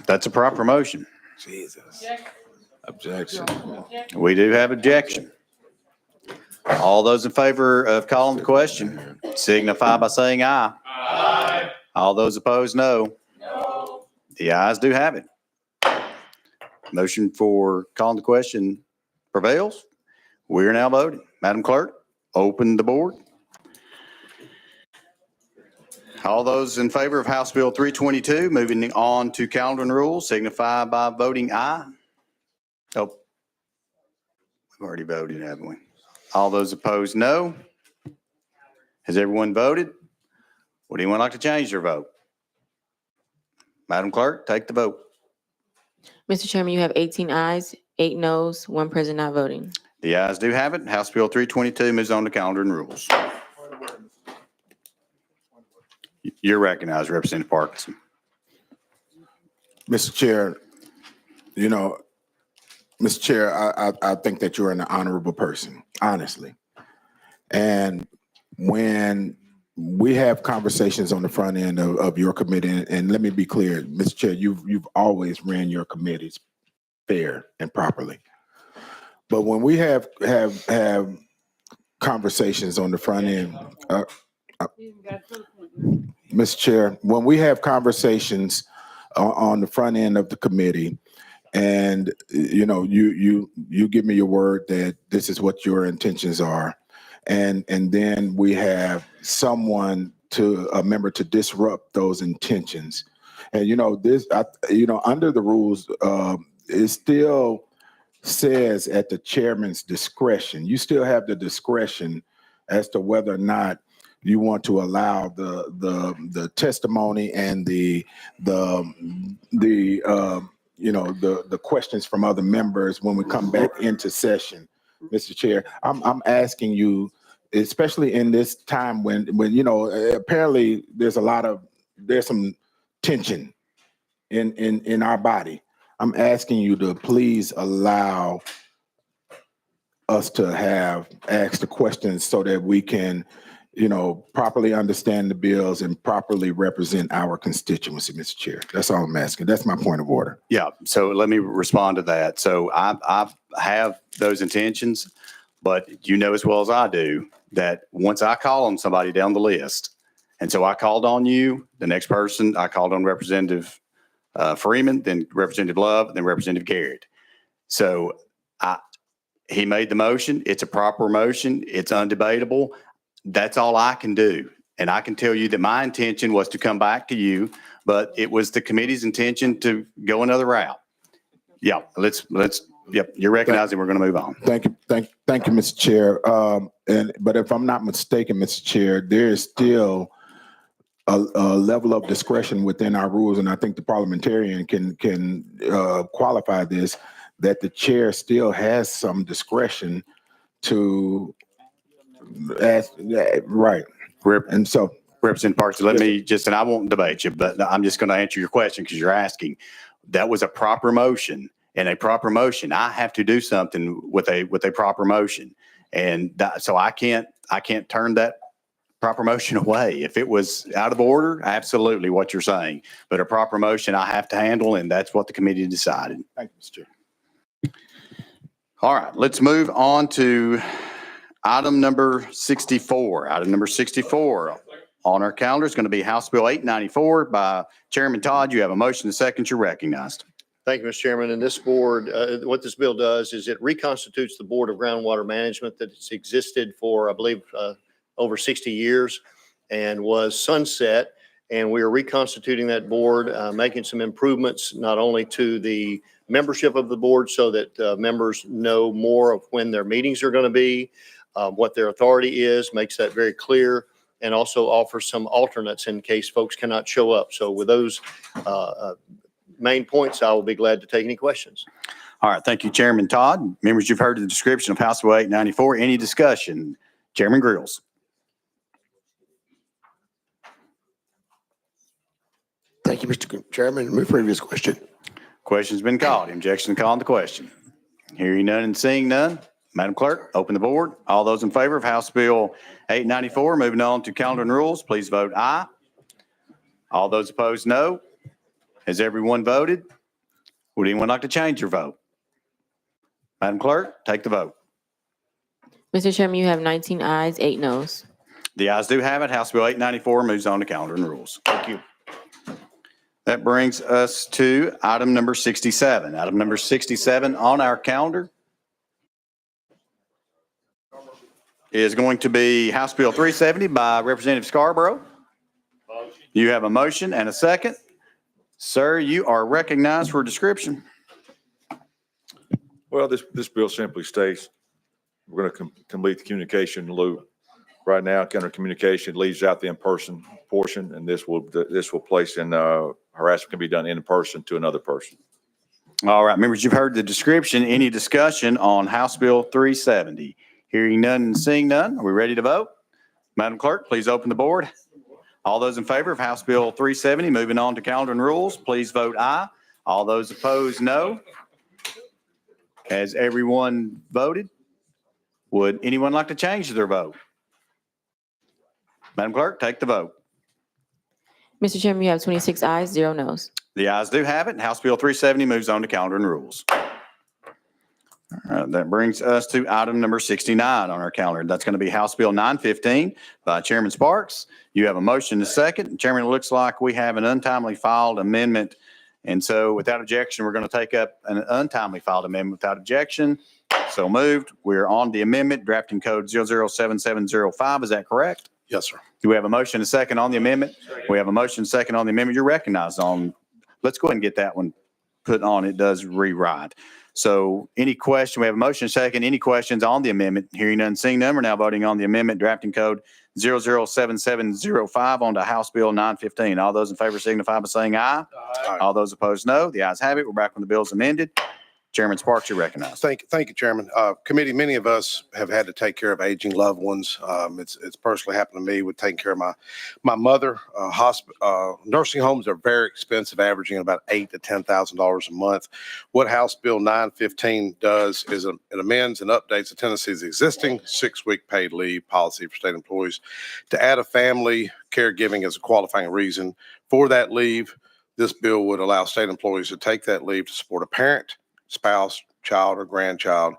That's a proper motion. Jesus. Objection. We do have objection. All those in favor of calling the question signify by saying aye. Aye. All those opposed, no. No. The ayes do have it. Motion for calling the question prevails. We are now voting. Madam Clerk, open the board. All those in favor of House Bill 322, moving on to calendar and rules, signify by voting aye. Oh, we've already voted, haven't we? All those opposed, no. Has everyone voted? Would anyone like to change their vote? Madam Clerk, take the vote. Mr. Chairman, you have 18 ayes, 8 noes, 1 present not voting. The ayes do have it. House Bill 322 moves on to calendar and rules. You're recognized, Representative Parkinson. Mr. Chair, you know, Mr. Chair, I think that you're an honorable person, honestly. And when we have conversations on the front end of your committee, and let me be clear, Mr. Chair, you've always ran your committees fair and properly. But when we have conversations on the front end, Mr. Chair, when we have conversations on the front end of the committee, and you know, you give me your word that this is what your intentions are, and then we have a member to disrupt those intentions, and you know this, under the rules, it still says at the chairman's discretion. You still have the discretion as to whether or not you want to allow the testimony and the questions from other members when we come back into session. Mr. Chair, I'm asking you, especially in this time when apparently there's some tension in our body. I'm asking you to please allow us to ask the questions so that we can, properly understand the bills and properly represent our constituency, Mr. Chair. That's all I'm asking. That's my point of order. Yeah, so let me respond to that. So I have those intentions, but you know as well as I do that once I call on somebody down the list, and so I called on you, the next person, I called on Representative Freeman, then Representative Love, then Representative Garrett. So he made the motion. It's a proper motion. It's undebatable. That's all I can do. And I can tell you that my intention was to come back to you, but it was the committee's intention to go another route. Yeah, yep, you're recognizing we're going to move on. Thank you, Mr. Chair. But if I'm not mistaken, Mr. Chair, there is still a level of discretion within our rules, and I think the parliamentarian can qualify this, that the chair still has some discretion to ask, right. And so, Representative Parkinson, let me just, and I won't debate you, but I'm just going to answer your question because you're asking. That was a proper motion, and a proper motion, I have to do something with a proper motion. And so I can't turn that proper motion away. If it was out of order, absolutely what you're saying. But a proper motion I have to handle, and that's what the committee decided. Thank you, Mr. Chair. All right, let's move on to item number 64. Item number 64 on our calendar is going to be House Bill 894 by Chairman Todd. You have a motion and second. You're recognized. Thank you, Mr. Chairman. And this board, what this bill does is it reconstitutes the Board of Groundwater Management that's existed for, I believe, over 60 years and was sunset. And we are reconstituting that board, making some improvements, not only to the membership of the board so that members know more of when their meetings are going to be, what their authority is, makes that very clear, and also offers some alternates in case folks cannot show up. So with those main points, I will be glad to take any questions. All right. Thank you, Chairman Todd. Members, you've heard the description of House Bill 894. Any discussion? Chairman Grills. Thank you, Mr. Chairman. Move previous question. Question's been called. Objection to calling the question. Hearing none and seeing none. Madam Clerk, open the board. All those in favor of House Bill 894, moving on to calendar and rules, please vote aye. All those opposed, no. Has everyone voted? Would anyone like to change their vote? Madam Clerk, take the vote. Mr. Chairman, you have 19 ayes, 8 noes. The ayes do have it. House Bill 894 moves on to calendar and rules. Thank you. That brings us to item number 67. Item number 67 on our calendar is going to be House Bill 370 by Representative Scarborough. You have a motion and a second. Sir, you are recognized for a description. Well, this bill simply states we're going to complete the communication loop right now, under communication, leaves out the in-person portion, and this will place in, harassment can be done in person to another person. All right, members, you've heard the description. Any discussion on House Bill 370? Hearing none and seeing none, are we ready to vote? Madam Clerk, please open the board. All those in favor of House Bill 370, moving on to calendar and rules, please vote aye. All those opposed, no. Has everyone voted? Would anyone like to change their vote? Madam Clerk, take the vote. Mr. Chairman, you have 26 ayes, 0 noes. The ayes do have it, and House Bill 370 moves on to calendar and rules. That brings us to item number 69 on our calendar. That's going to be House Bill 915 by Chairman Sparks. You have a motion and a second. Chairman, it looks like we have an untimely filed amendment. And so without objection, we're going to take up an untimely filed amendment without objection. So moved. We're on the amendment, drafting code 007705. Is that correct? Yes, sir. Do we have a motion and a second on the amendment? We have a motion and a second on the amendment. You're recognized on. Let's go ahead and get that one put on. It does rewrite. So any question, we have a motion and a second. Any questions on the amendment? Hearing none, seeing none, we're now voting on the amendment, drafting code 007705 onto House Bill 915. All those in favor signify by saying aye. Aye. All those opposed, no. The ayes have it. We're back when the bill's amended. Chairman Sparks, you're recognized. Thank you, Chairman. Committee, many of us have had to take care of aging loved ones. It's personally happened to me with taking care of my mother. Nursing homes are very expensive, averaging about $8,000 to $10,000 a month. What House Bill 915 does is it amends and updates the Tennessee's existing 6-week paid leave policy for state employees to add a family caregiving as a qualifying reason for that leave. This bill would allow state employees to take that leave to support a parent, spouse, child, or grandchild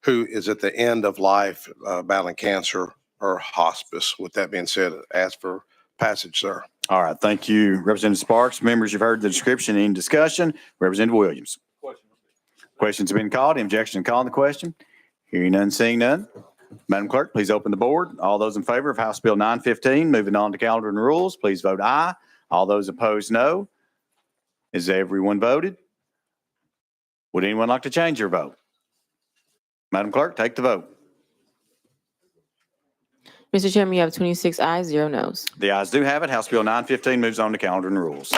who is at the end of life battling cancer or hospice. With that being said, ask for passage, sir. All right. Thank you, Representative Sparks. Members, you've heard the description. Any discussion? Representative Williams. Questions have been called. Any objection to calling the question? Hearing none, seeing none. Madam Clerk, please open the board. All those in favor of House Bill 915, moving on to calendar and rules, please vote aye. All those opposed, no. Has everyone voted? Would anyone like to change your vote? Madam Clerk, take the vote. Mr. Chairman, you have 26 ayes, 0 noes. The ayes do have it. House Bill 915 moves on to calendar and rules.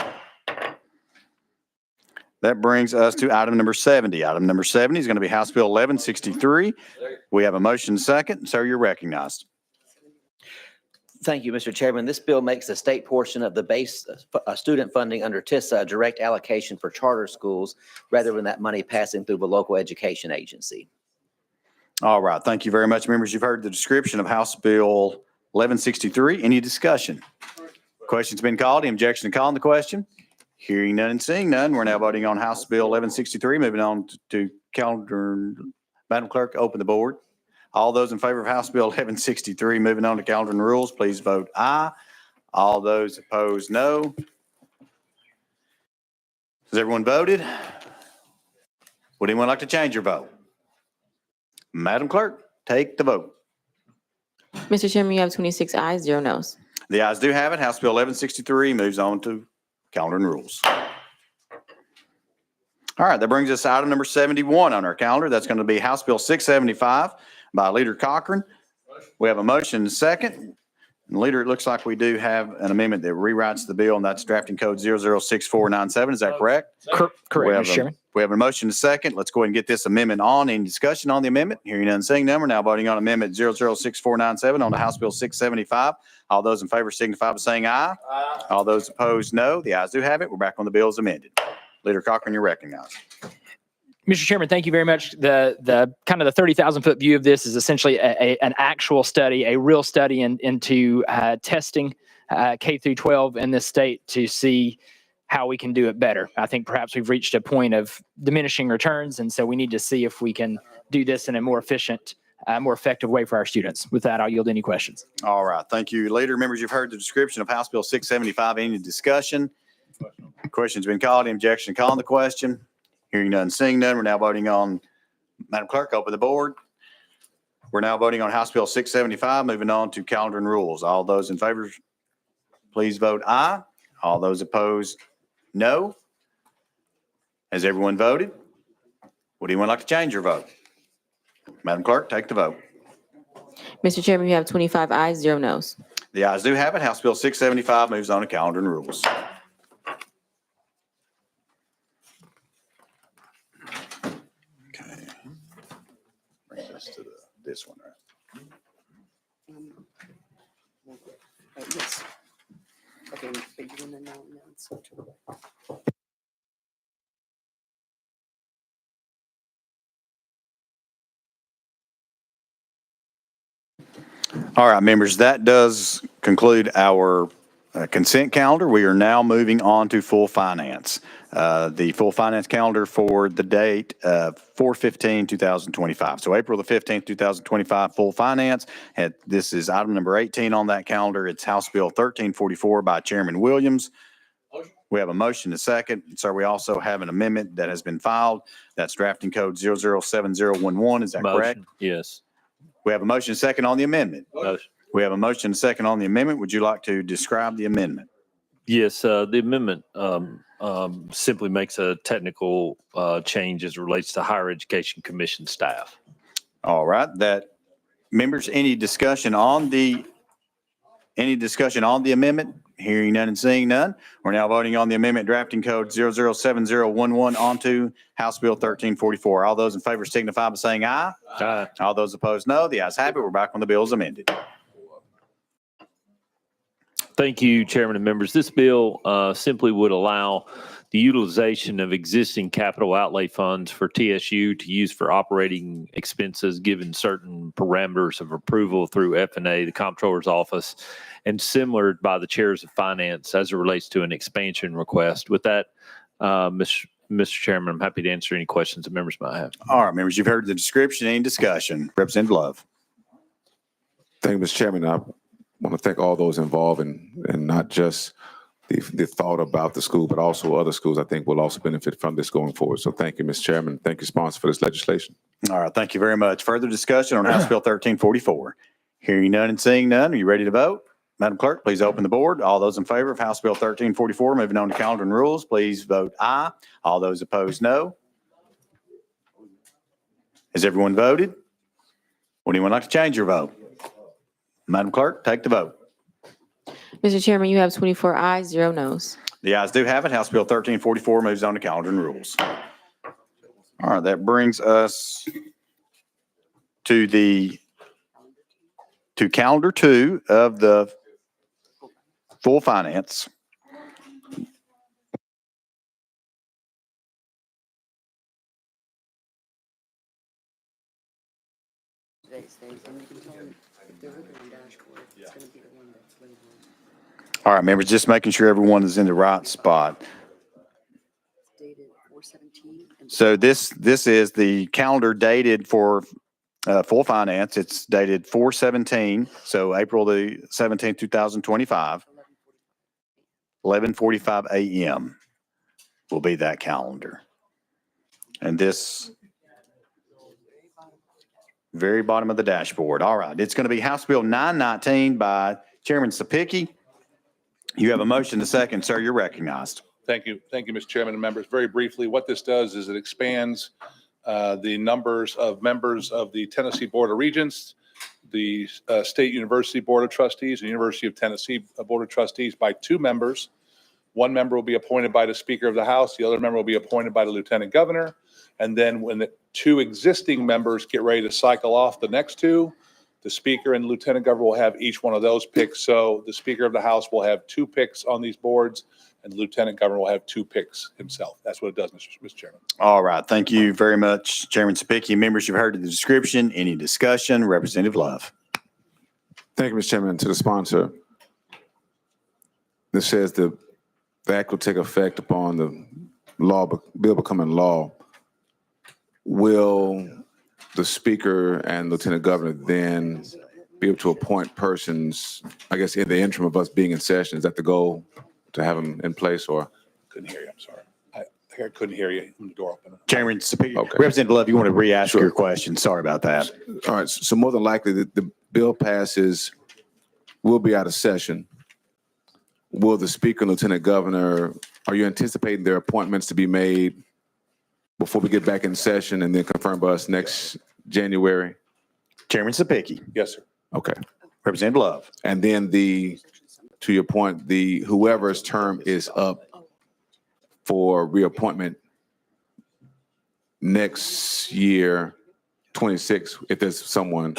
That brings us to item number 70. Item number 70 is going to be House Bill 1163. We have a motion second. Sir, you're recognized. Thank you, Mr. Chairman. This bill makes the state portion of the base student funding under TISA a direct allocation for charter schools rather than that money passing through the local education agency. All right. Thank you very much, members. You've heard the description of House Bill 1163. Any discussion? Question's been called. Any objection to calling the question? Hearing none and seeing none, we're now voting on House Bill 1163. Moving on to calendar. Madam Clerk, open the board. All those in favor of House Bill 1163, moving on to calendar and rules, please vote aye. All those opposed, no. Has everyone voted? Would anyone like to change your vote? Madam Clerk, take the vote. Mr. Chairman, you have 26 ayes, 0 noes. The ayes do have it. House Bill 1163 moves on to calendar and rules. All right, that brings us to item number 71 on our calendar. That's going to be House Bill 675 by Leader Cochran. We have a motion and a second. And Leader, it looks like we do have an amendment that rewrites the bill, and that's drafting code 006497. Is that correct? Correct, Mr. Chairman. We have a motion and a second. Let's go ahead and get this amendment on. Any discussion on the amendment? Hearing none, seeing none, we're now voting on amendment 006497 on the House Bill 675. All those in favor signify by saying aye. Aye. All those opposed, no. The ayes do have it. We're back on the bill as amended. Leader Cochran, you're recognized. Mr. Chairman, thank you very much. The kind of the 30,000-foot view of this is essentially an actual study, a real study into testing K through 12 in this state to see how we can do it better. I think perhaps we've reached a point of diminishing returns, and so we need to see if we can do this in a more efficient, more effective way for our students. With that, I'll yield any questions. All right. Thank you, Leader. Members, you've heard the description of House Bill 675. Any discussion? Question's been called. Any objection to calling the question? Hearing none, seeing none, we're now voting on, Madam Clerk, open the board. We're now voting on House Bill 675, moving on to calendar and rules. All those in favor, please vote aye. All those opposed, no. Has everyone voted? Would anyone like to change your vote? Madam Clerk, take the vote. Mr. Chairman, you have 25 ayes, 0 nos. The ayes do have it. House Bill 675 moves on to calendar and rules. Okay. Brings us to this one, right? Yes. Okay, but you want to know now. All right, members, that does conclude our consent calendar. We are now moving on to full finance. The full finance calendar for the date 4/15/2025. So April the 15th, 2025, full finance. And this is item number 18 on that calendar. It's House Bill 1344 by Chairman Williams. We have a motion to second. Sir, we also have an amendment that has been filed. That's drafting code 007011. Is that correct? Motion, yes. We have a motion to second on the amendment. Motion. We have a motion to second on the amendment. Would you like to describe the amendment? Yes, the amendment simply makes a technical change as it relates to Higher Education Commission staff. All right, members, any discussion on the amendment? Hearing none and seeing none. We're now voting on the amendment drafting code 007011 onto House Bill 1344. All those in favor signify by saying aye. Aye. All those opposed, no. The ayes have it. We're back on the bill as amended. Thank you, Chairman and members. This bill simply would allow the utilization of existing capital outlay funds for TSU to use for operating expenses, given certain parameters of approval through F&A, the Comptroller's Office, and similar by the chairs of finance as it relates to an expansion request. With that, Mr. Chairman, I'm happy to answer any questions that members might have. All right, members, you've heard the description. Any discussion? Representative Love. Thank you, Mr. Chairman. I want to thank all those involved and not just the thought about the school, but also other schools I think will also benefit from this going forward. So thank you, Mr. Chairman. Thank you, sponsor, for this legislation. All right, thank you very much. Further discussion on House Bill 1344. Hearing none and seeing none, are you ready to vote? Madam Clerk, please open the board. All those in favor of House Bill 1344, moving on to calendar and rules, please vote aye. All those opposed, no. Has everyone voted? Would anyone like to change your vote? Madam Clerk, take the vote. Mr. Chairman, you have 24 ayes, 0 nos. The ayes do have it. House Bill 1344 moves on to calendar and rules. All right, that brings us to calendar 2 of the full finance. All right, members, just making sure everyone is in the right spot. So this is the calendar dated for full finance. It's dated 4/17, so April the 17th, 2025, 11:45 a.m. will be that calendar. And this very bottom of the dashboard. All right, it's going to be House Bill 919 by Chairman Sapicki. You have a motion to second, sir. You're recognized. Thank you. Thank you, Mr. Chairman and members. Very briefly, what this does is it expands the numbers of members of the Tennessee Board of Regents, the State University Board of Trustees, and University of Tennessee Board of Trustees by 2 members. One member will be appointed by the Speaker of the House. The other member will be appointed by the Lieutenant Governor. And then when the 2 existing members get ready to cycle off the next 2, the Speaker and Lieutenant Governor will have each one of those picks. So the Speaker of the House will have 2 picks on these boards, and the Lieutenant Governor will have 2 picks himself. That's what it does, Mr. Chairman. All right. Thank you very much, Chairman Sapicki. Members, you've heard the description. Any discussion? Representative Love. Thank you, Mr. Chairman. To the sponsor, this says the act will take effect upon the bill becoming law. Will the Speaker and Lieutenant Governor then be able to appoint persons, I guess, in the interim of us being in session? Is that the goal, to have them in place, or? Couldn't hear you. I'm sorry. I couldn't hear you when the door opened. Chairman Sapicki. Okay. Representative Love, you want to re-ask Sure. your question? Sorry about that. All right, so more than likely, the bill passes, we'll be out of session. Will the Speaker and Lieutenant Governor, are you anticipating their appointments to be made before we get back in session and then confirmed by us next January? Chairman Sapicki, Yes, sir. Okay. Representative Love. And then to your point, whoever's term is up for reappointment next year, 26, if there's someone,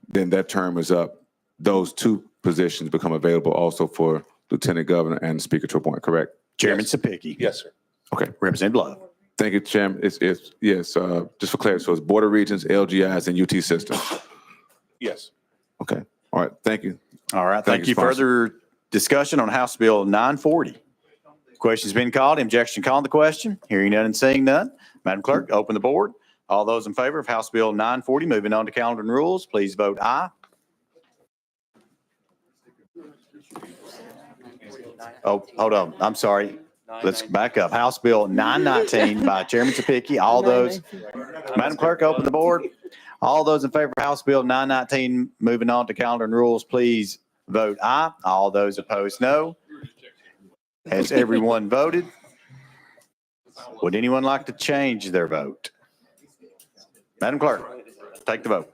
then that term is up. Those two positions become available also for Lieutenant Governor and Speaker to appoint, correct? Chairman Sapicki. Yes, sir. Okay. Representative Love. Thank you, Chairman. Yes, just for clarity, so it's Board of Regents, LGIs, and UT systems. Yes. Okay. All right. Thank you. All right. Thank you. sponsor. Further discussion on House Bill 940. Question's been called. Objection called on the question. Hearing none and seeing none. Madam Clerk, open the board. All those in favor of House Bill 940, moving on to calendar and rules, please vote aye. Oh, hold on. I'm sorry. Let's back up. House Bill 919 by Chairman Sapicki. All those, Madam Clerk, open the board. All those in favor of House Bill 919, moving on to calendar and rules, please vote aye. All those opposed, no. Has everyone voted? Would anyone like to change their vote? Madam Clerk, take the vote.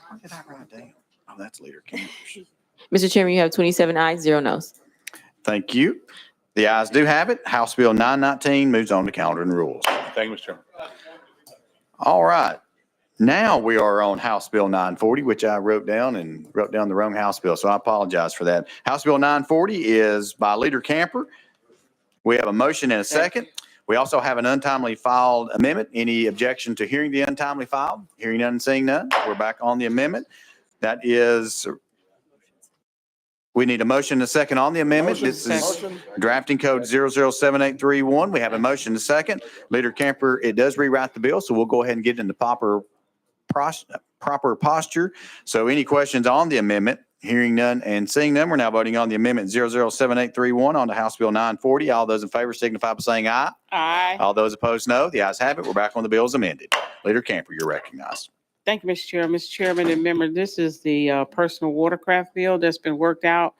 What did I write down? Oh, that's Leader Campers. Mr. Chairman, you have 27 ayes, 0 noes. Thank you. The ayes do have it. House Bill 919 moves on to calendar and rules. Thank you, Mr. Chairman. All right. Now we are on House Bill 940, which I wrote down the wrong House bill, so I apologize for that. House Bill 940 is by Leader Camper. We have a motion and a second. We also have an untimely filed amendment. Any objection to hearing the untimely filed? Hearing none and seeing none. We're back on the amendment. That is, we need a motion and a second on the amendment. This is drafting code 007831. We have a motion and a second. Leader Camper, it does rewrite the bill, so we'll go ahead and get into proper posture. So any questions on the amendment? Hearing none and seeing none, we're now voting on the amendment 007831 on to House Bill 940. All those in favor signify by saying aye. Aye. All those opposed, no. The ayes have it. We're back on the bill as amended. Leader Camper, you're recognized. Thank you, Mr. Chair. Mr. Chairman, and remember, this is the personal watercraft bill that's been worked out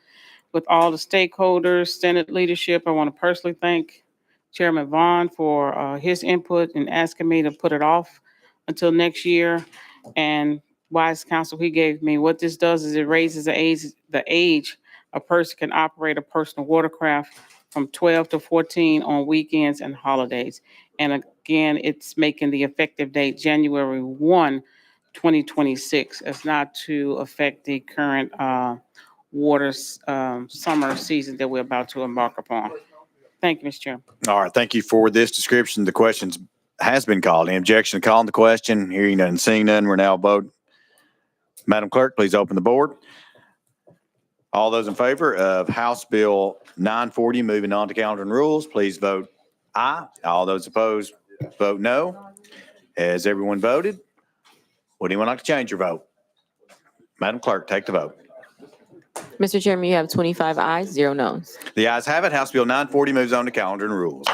with all the stakeholders, Senate leadership. I want to personally thank Chairman Vaughn for his input and asking me to put it off until next year. And wise counsel he gave me. What this does is it raises the age a person can operate a personal watercraft from 12 to 14 on weekends and holidays. And again, it's making the effective date January 1, 2026. It's not to affect the current summer season that we're about to embark upon. Thank you, Mr. Chairman. All right. Thank you for this description. The questions has been called. Any objection to calling the question? Hearing none and seeing none, we're now voting. Madam Clerk, please open the board. All those in favor of House Bill 940 moving on to calendar and rules, please vote aye. All those opposed, vote no. Has everyone voted? Would anyone like to change your vote? Madam Clerk, take the vote. Mr. Chairman, you have 25 ayes, 0 noes. The ayes have it. House Bill 940 moves on to calendar and rules.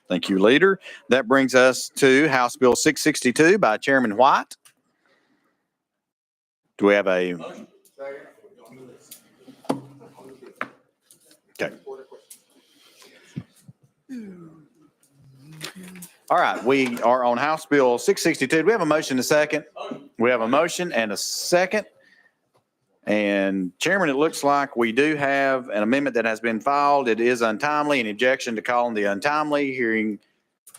Thank you, Leader. That brings us to House Bill 662 by Chairman White. Do we have a? Okay. All right, we are on House Bill 662. Do we have a motion and a second? We have a motion and a second. And Chairman, it looks like we do have an amendment that has been filed. It is untimely. An objection to calling the untimely. Hearing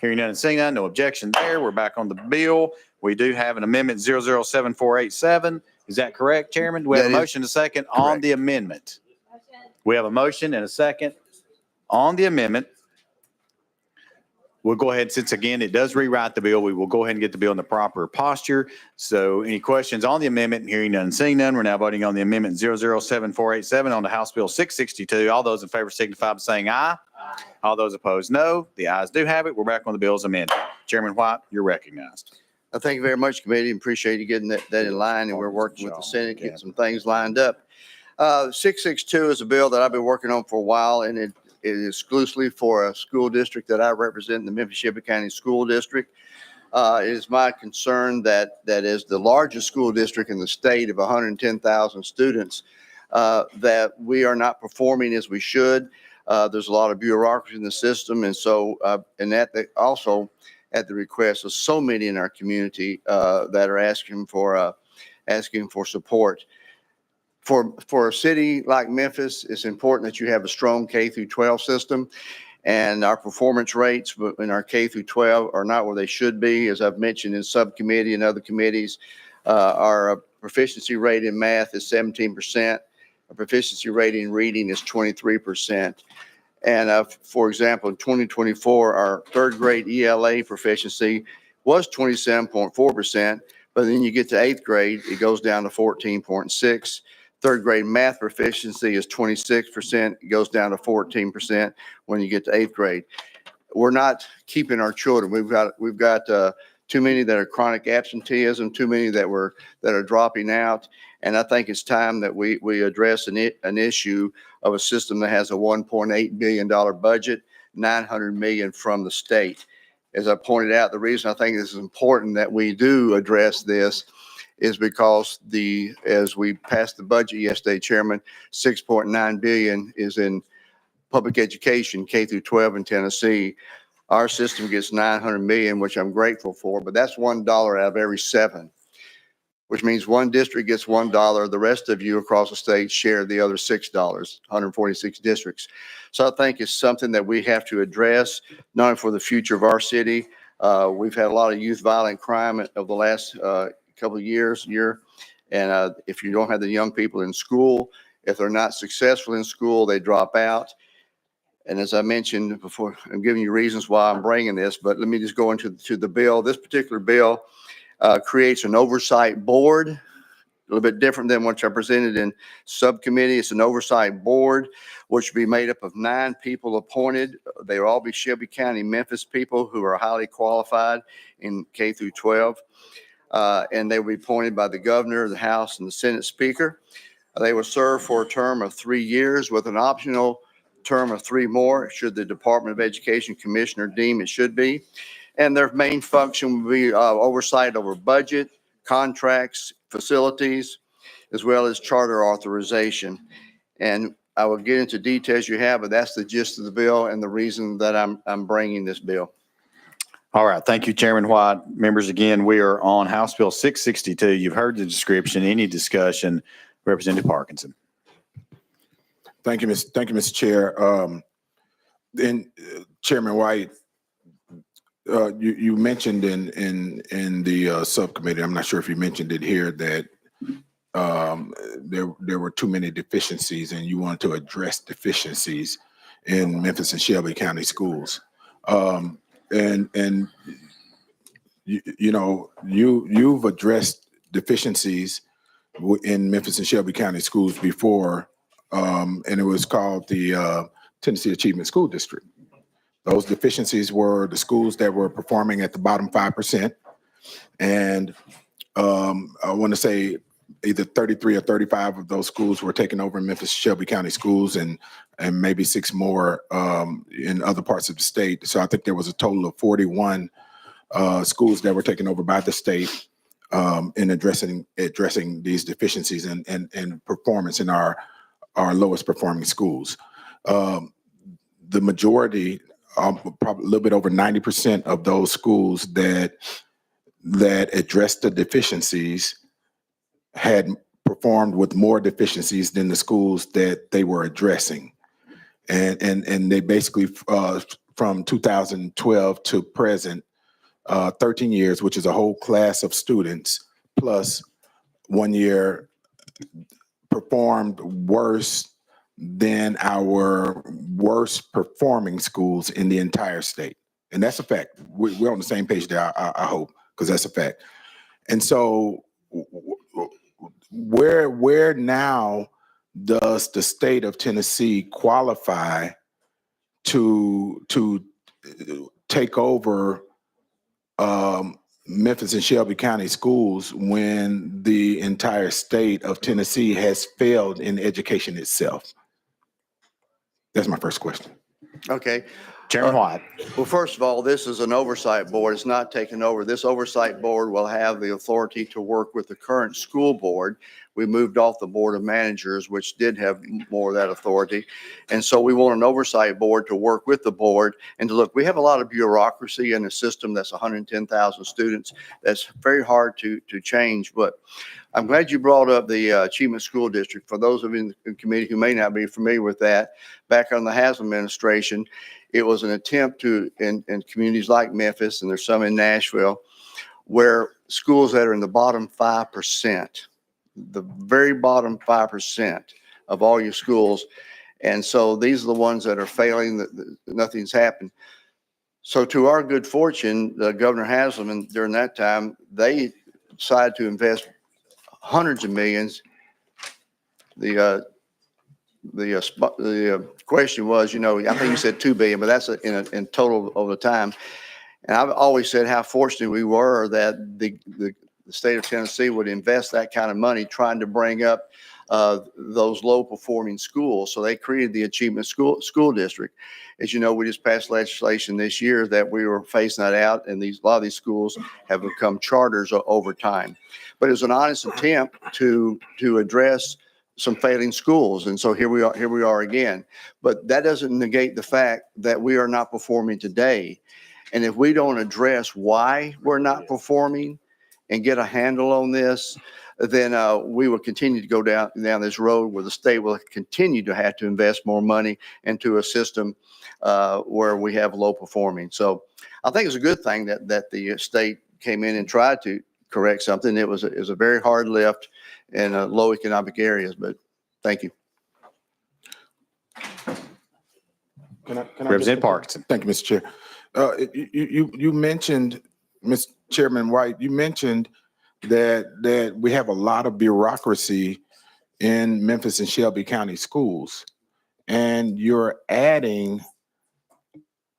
none and seeing none, no objection there. We're back on the bill. We do have an amendment 007487. Is that correct, Chairman? Do we have a motion and a second on the amendment? We have a motion and a second on the amendment. We'll go ahead, since again, it does rewrite the bill, we will go ahead and get the bill in the proper posture. So any questions on the amendment? Hearing none and seeing none, we're now voting on the amendment 007487 on the House Bill 662. All those in favor signify by saying aye. All those opposed, no. The ayes do have it. We're back on the bills amended. Chairman White, you're recognized. Thank you very much, committee. Appreciate you getting that in line, and we're working with the Senate, getting some things lined up. 662 is a bill that I've been working on for a while, and it is exclusively for a school district that I represent, the Memphis-Shelby County School District. It is my concern that as the largest school district in the state of 110,000 students, that we are not performing as we should. There's a lot of bureaucracy in the system, and so also at the request of so many in our community that are asking for asking for support. For a city like Memphis, it's important that you have a strong K through 12 system. And our performance rates in our K through 12 are not where they should be. As I've mentioned in subcommittee and other committees, our proficiency rate in math is 17%. Our proficiency rate in reading is 23%. And for example, in 2024, our third grade ELA proficiency was 27.4%, but then you get to eighth grade, it goes down to 14.6. Third grade math proficiency is 26%. It goes down to 14% when you get to eighth grade. We're not keeping our children. We've got too many that are chronic absenteeism, too many that are dropping out. And I think it's time that we address an issue of a system that has a $1.8 billion budget, $900 million from the state. As I pointed out, the reason I think this is important that we do address this is because as we passed the budget yesterday, Chairman, $6.9 billion is in public education, K through 12 in Tennessee. Our system gets $900 million, which I'm grateful for, but that's $1 out of every 7, which means one district gets $1. The rest of you across the state share the other $6, 146 districts. So I think it's something that we have to address, not only for the future of our city. We've had a lot of youth violent crime over the last couple of years, and if you don't have the young people in school, if they're not successful in school, they drop out. And as I mentioned before, I'm giving you reasons why I'm bringing this, but let me just go into the bill. This particular bill creates an oversight board, a little bit different than what I presented in subcommittee. It's an oversight board, which will be made up of 9 people appointed. They will all be Shelby County, Memphis people who are highly qualified in K through 12. And they will be appointed by the governor, the House, and the Senate Speaker. They will serve for a term of 3 years with an optional term of 3 more, should the Department of Education Commissioner deem it should be. And their main function will be oversight over budget, contracts, facilities, as well as charter authorization. And I will get into details you have, but that's the gist of the bill and the reason that I'm bringing this bill. All right. Thank you, Chairman White. Members, again, we are on House Bill 662. You've heard the description. Any discussion? Representative Parkinson. Thank you, Mr. Chair. Chairman White, you mentioned in the subcommittee, I'm not sure if you mentioned it here, that there were too many deficiencies and you wanted to address deficiencies in Memphis and Shelby County schools. And you've addressed deficiencies in Memphis and Shelby County schools before, and it was called the Tennessee Achievement School District. Those deficiencies were the schools that were performing at the bottom 5%. And I want to say either 33 or 35 of those schools were taken over in Memphis, Shelby County schools, and maybe 6 more in other parts of the state. So I think there was a total of 41 schools that were taken over by the state in addressing these deficiencies and performance in our lowest performing schools. The majority, probably a little bit over 90% of those schools that addressed the deficiencies had performed with more deficiencies than the schools that they were addressing. And they basically, from 2012 to present, 13 years, which is a whole class of students, plus 1 year, performed worse than our worst performing schools in the entire state. And that's a fact. We're on the same page there, I hope, because that's a fact. And so where now does the state of Tennessee qualify to take over Memphis and Shelby County schools when the entire state of Tennessee has failed in education itself? That's my first question. Okay. Chairman White. Well, first of all, this is an oversight board. It's not taken over. This oversight board will have the authority to work with the current school board. We moved off the board of managers, which did have more of that authority. And so we want an oversight board to work with the board and to look, we have a lot of bureaucracy in a system that's 110,000 students. That's very hard to change, but I'm glad you brought up the Achievement School District. For those of you in the committee who may not be familiar with that, back on the Haslam administration, it was an attempt to, in communities like Memphis, and there's some in Nashville, where schools that are in the bottom 5%, the very bottom 5% of all your schools. And so these are the ones that are failing, that nothing's happened. So to our good fortune, Governor Haslam, and during that time, they decided to invest hundreds of millions. The question was, I think you said 2 billion, but that's in total over time. And I've always said how fortunate we were that the state of Tennessee would invest that kind of money trying to bring up those low performing schools. So they created the Achievement School District. As you know, we just passed legislation this year that we were phasing that out, and a lot of these schools have become charters over time. But it was an honest attempt to address some failing schools. And so here we are again. But that doesn't negate the fact that we are not performing today. And if we don't address why we're not performing and get a handle on this, then we will continue to go down this road where the state will continue to have to invest more money into a system where we have low performing. So I think it's a good thing that the state came in and tried to correct something. It was a very hard lift in low economic areas, but thank you. Can I Representative Parkinson. Thank you, Mr. Chair. You mentioned, Mr. Chairman White, you mentioned that we have a lot of bureaucracy in Memphis and Shelby County schools, and you're adding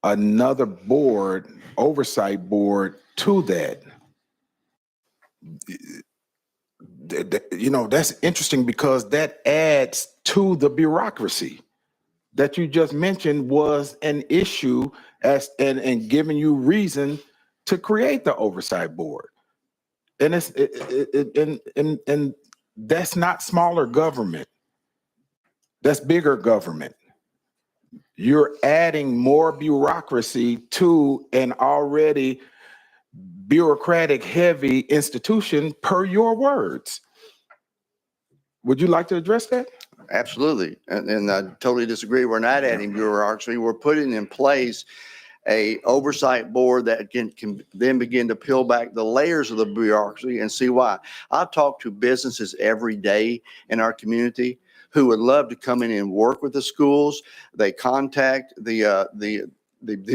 another board, oversight board, to that. That's interesting because that adds to the bureaucracy that you just mentioned was an issue and giving you reason to create the oversight board. And and that's not smaller government. That's bigger government. You're adding more bureaucracy to an already bureaucratic heavy institution, per your words. Would you like to address that? Absolutely. And I totally disagree. We're not adding bureaucracy. We're putting in place a oversight board that can then begin to peel back the layers of the bureaucracy and see why. I talk to businesses every day in our community who would love to come in and work with the schools. They contact the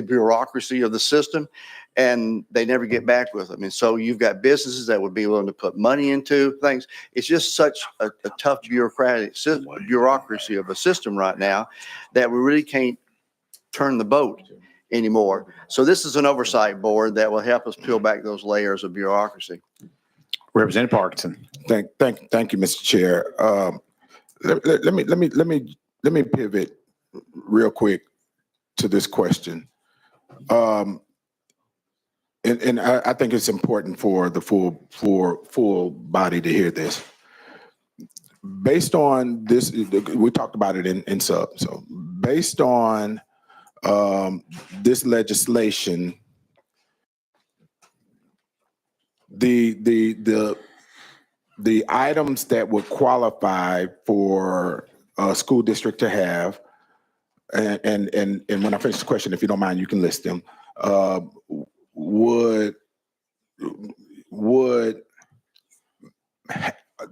bureaucracy of the system, and they never get back with them. And so you've got businesses that would be willing to put money into things. It's just such a tough bureaucracy of a system right now that we really can't turn the boat anymore. So this is an oversight board that will help us peel back those layers of bureaucracy. Representative Parkinson. Thank you, Mr. Chair. Let me pivot real quick to this question. And I think it's important for the full body to hear this. Based on this, we talked about it in sub. So based on this legislation, the items that would qualify for a school district to have, and when I finish the question, if you don't mind, you can list them. Would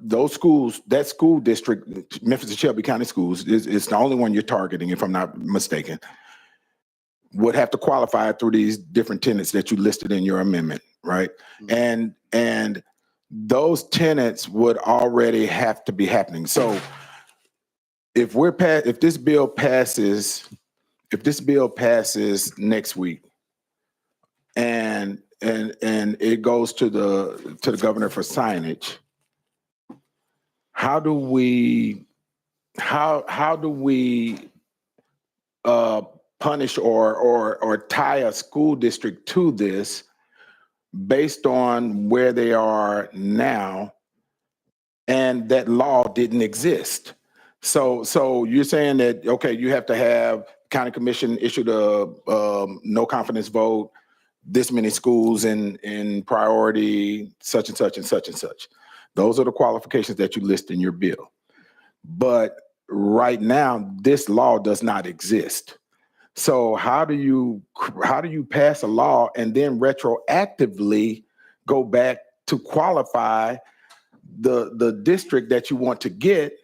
those schools, that school district, Memphis and Shelby County Schools, is the only one you're targeting, if I'm not mistaken, would have to qualify through these different tenets that you listed in your amendment, right? And those tenets would already have to be happening. So if this bill passes next week, and it goes to the governor for signage, how do we punish or tie a school district to this based on where they are now, and that law didn't exist. So you're saying that, okay, you have to have county commission issued a no confidence vote, this many schools in priority, such and such and such and such. Those are the qualifications that you list in your bill. But right now, this law does not exist. So how do you pass a law and then retroactively go back to qualify the district that you want to get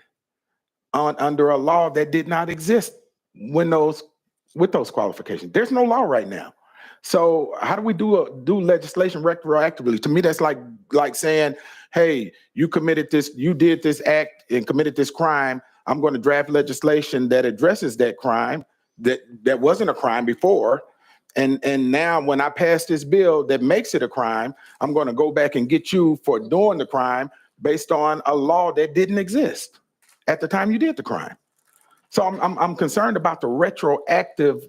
under a law that did not exist with those qualifications? There's no law right now. So how do we do legislation retroactively? To me, that's like saying, hey, you did this act and committed this crime. I'm going to draft legislation that addresses that crime that wasn't a crime before. And now when I pass this bill that makes it a crime, I'm going to go back and get you for doing the crime based on a law that didn't exist at the time you did the crime. So I'm concerned about the retroactive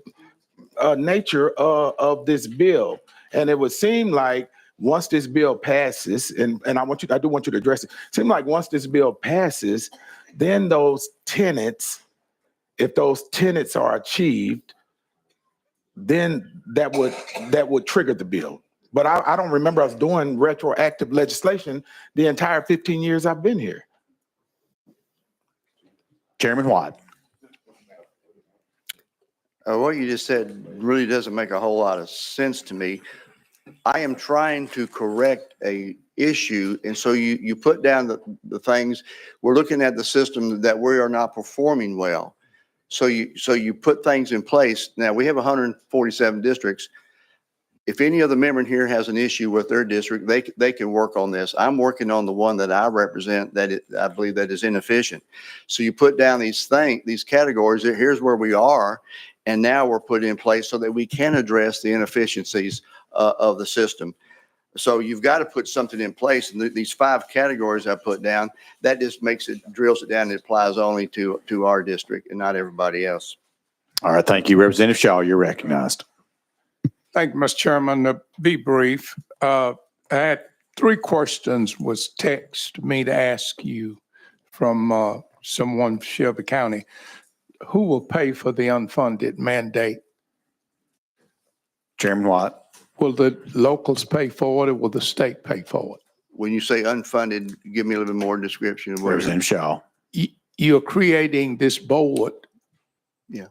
nature of this bill. And it would seem like once this bill passes, and I do want you to address it. It seems like once this bill passes, then those tenets, if those tenets are achieved, then that would trigger the bill. But I don't remember us doing retroactive legislation the entire 15 years I've been here. Chairman Watt. What you just said really doesn't make a whole lot of sense to me. I am trying to correct a issue, and so you put down the things. We're looking at the system that we are not performing well. So you put things in place. Now, we have 147 districts. If any other member in here has an issue with their district, they can work on this. I'm working on the one that I represent I believe that is inefficient. So you put down these categories. Here's where we are, and now we're put in place so that we can address the inefficiencies of the system. So you've got to put something in place. And these 5 categories I put down, that just drills it down. It applies only to our district and not everybody else. All right, thank you. Representative Shaw, you're recognized. Thank you, Mr. Chairman. To be brief, I had 3 questions was text me to ask you from someone from Shelby County. Who will pay for the unfunded mandate? Chairman Watt. Will the locals pay for it, or will the state pay for it? When you say unfunded, give me a little bit more description of what Representative Shaw. You're creating this board. Yeah.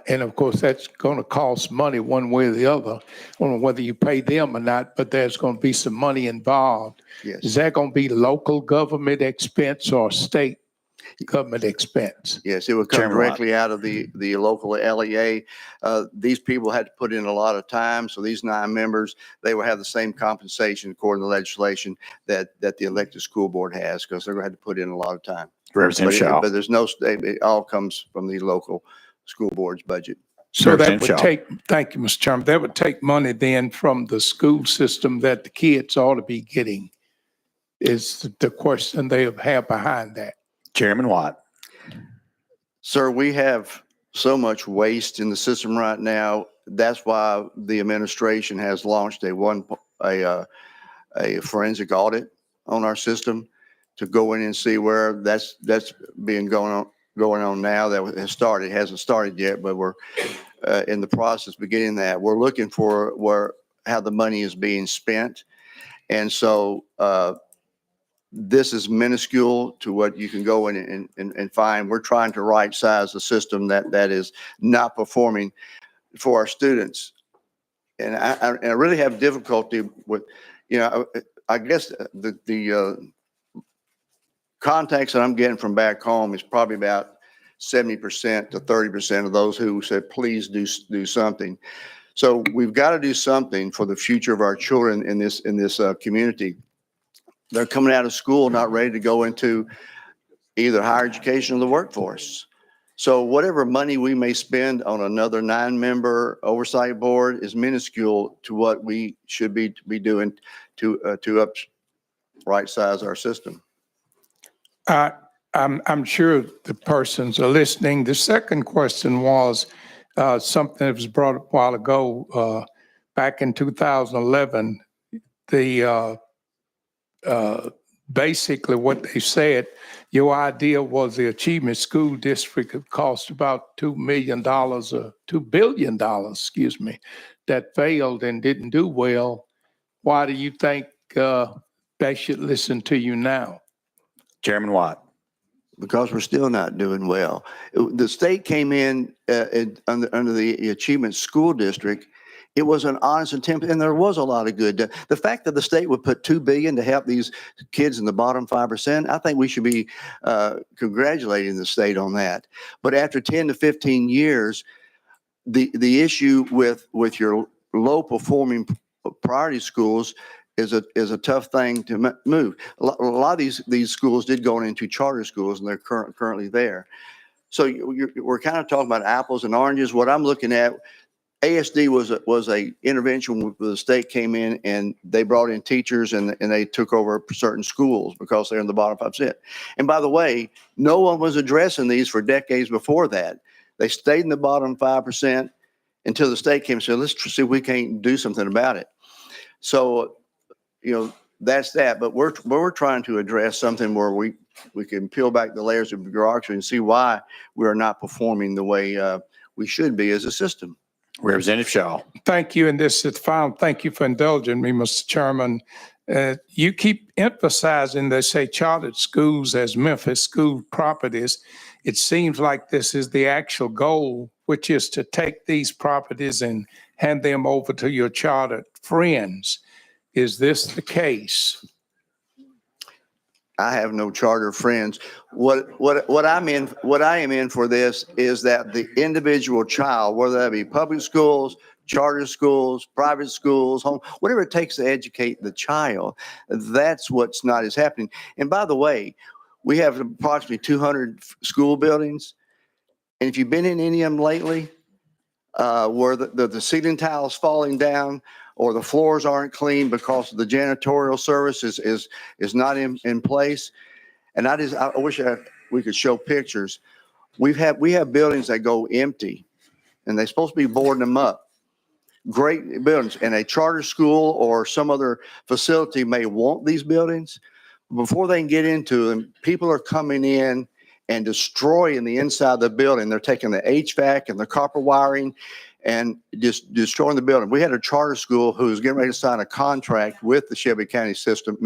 And of course, that's going to cost money one way or the other. I don't know whether you pay them or not, but there's going to be some money involved. Yes. Is that going to be local government expense or state government expense? Yes, it would come directly out of the local LEA. These people had to put in a lot of time. So these 9 members, they will have the same compensation according to legislation that the elected school board has, because they're going to have to put in a lot of time. Representative Shaw. But there's no state, it all comes from the local school board's budget. So that would take, thank you, Mr. Chairman, that would take money then from the school system that the kids ought to be getting, is the question they have behind that. Chairman Watt. Sir, we have so much waste in the system right now. That's why the administration has launched a forensic audit on our system to go in and see where that's being going on now. That has started. It hasn't started yet, but we're in the process of beginning that. We're looking for how the money is being spent. And so this is minuscule to what you can go in and find. We're trying to right size the system that is not performing for our students. And I really have difficulty with, I guess the contacts that I'm getting from back home is probably about 70% to 30% of those who said, please do something. So we've got to do something for the future of our children in this community. They're coming out of school not ready to go into either higher education or the workforce. So whatever money we may spend on another 9-member oversight board is minuscule to what we should be doing to right size our system. I'm sure the persons are listening. The second question was, something that was brought up a while ago, back in 2011, the basically what they said, your idea was the Achievement School District would cost about $2 million or $2 billion, excuse me, that failed and didn't do well. Why do you think they should listen to you now? Chairman White. Because we're still not doing well. The state came in under the Achievement School District. It was an honest attempt, and there was a lot of good. The fact that the state would put $2 billion to help these kids in the bottom 5%, I think we should be congratulating the state on that. But after 10 to 15 years, the issue with your low performing priority schools is a tough thing to move. A lot of these schools did go into charter schools, and they're currently there. So we're kind of talking about apples and oranges. What I'm looking at, ASD was a intervention where the state came in and they brought in teachers and they took over certain schools because they're in the bottom 5%. And by the way, no one was addressing these for decades before that. They stayed in the bottom 5% until the state came and said, let's see if we can't do something about it. So, that's that. But we're trying to address something where we can peel back the layers of bureaucracy and see why we're not performing the way we should be as a system. Representative Shaw. Thank you. And this is final. Thank you for indulging me, Mr. Chairman. You keep emphasizing they say chartered schools as Memphis school properties. It seems like this is the actual goal, which is to take these properties and hand them over to your chartered friends. Is this the case? I have no charter friends. What I am in for this is that the individual child, whether that be public schools, charter schools, private schools, home, whatever it takes to educate the child, that's what's not is happening. And by the way, we have approximately 200 school buildings. And if you've been in any of them lately, where the ceiling tiles falling down, or the floors aren't clean because the janitorial service is not in place. And I wish we could show pictures. We have buildings that go empty, and they're supposed to be boarding them up. Great buildings, and a charter school or some other facility may want these buildings. Before they can get into them, people are coming in and destroying the inside of the building. They're taking the HVAC and the copper wiring and just destroying the building. We had a charter school who was getting ready to sign a contract with the Shelby County system,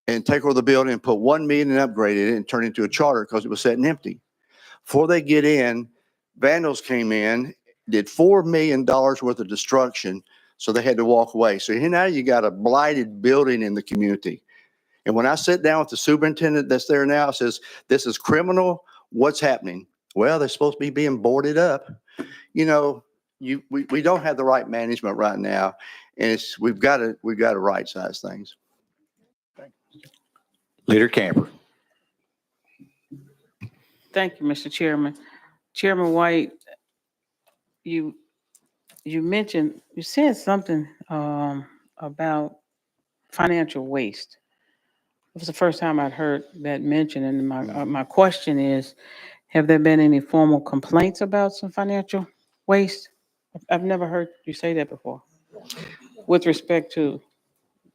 and take over the building and put $1 million and upgrade it and turn it into a charter because it was sitting empty. Before they get in, vandals came in, did $4 million worth of destruction, so they had to walk away. So now you got a blighted building in the community. And when I sit down with the superintendent that's there now, says, this is criminal, what's happening? Well, they're supposed to be being boarded up. We don't have the right management right now, and we've got to right size things. Leader Camper. Thank you, Mr. Chairman. Chairman White, you said something about financial waste. It was the first time I'd heard that mentioned, and my question is, have there been any formal complaints about some financial waste? I've never heard you say that before. With respect to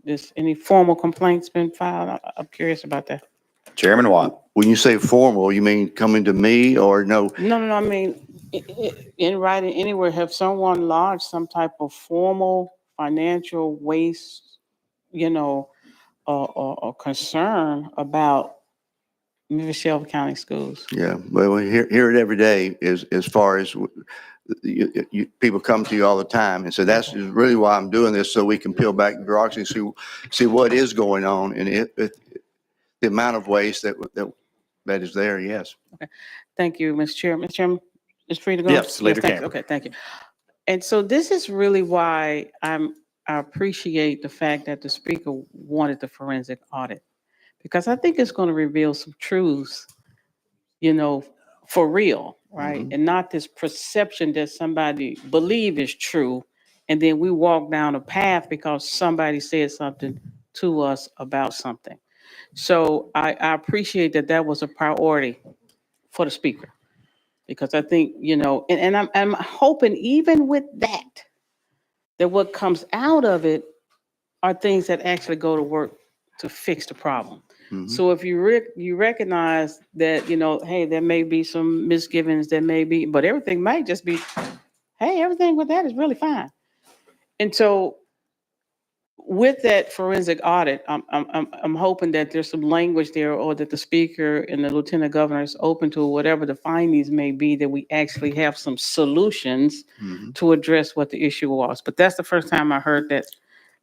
this, any formal complaints been filed? I'm curious about that. Chairman Watt. When you say formal, you mean coming to me or no? No. I mean, in writing anywhere, have someone lodged some type of formal financial waste, or concern about Shelby County schools? Yeah, well, we hear it every day as far as people come to you all the time. And so that's really why I'm doing this, so we can peel back the bureaucracy and see what is going on and the amount of waste that is there, yes. Okay, thank you, Mr. Chairman. Mr. Chairman, it's free to go? Yes, Leader Campbell. Okay, thank you. And so this is really why I appreciate the fact that the speaker wanted the forensic audit, because I think it's going to reveal some truths, for real, right? Mm-hmm. And not this perception that somebody believe is true, and then we walk down a path because somebody said something to us about something. So I appreciate that was a priority for the speaker. Because I think, and I'm hoping even with that what comes out of it are things that actually go to work to fix the problem. So if you recognize that, hey, there may be some misgivings, but everything might just be, hey, everything with that is really fine. And so with that forensic audit, I'm hoping that there's some language there, or that the speaker and the lieutenant governor is open to whatever the findings may be, that we actually have some solutions to address what the issue was. But that's the first time I heard that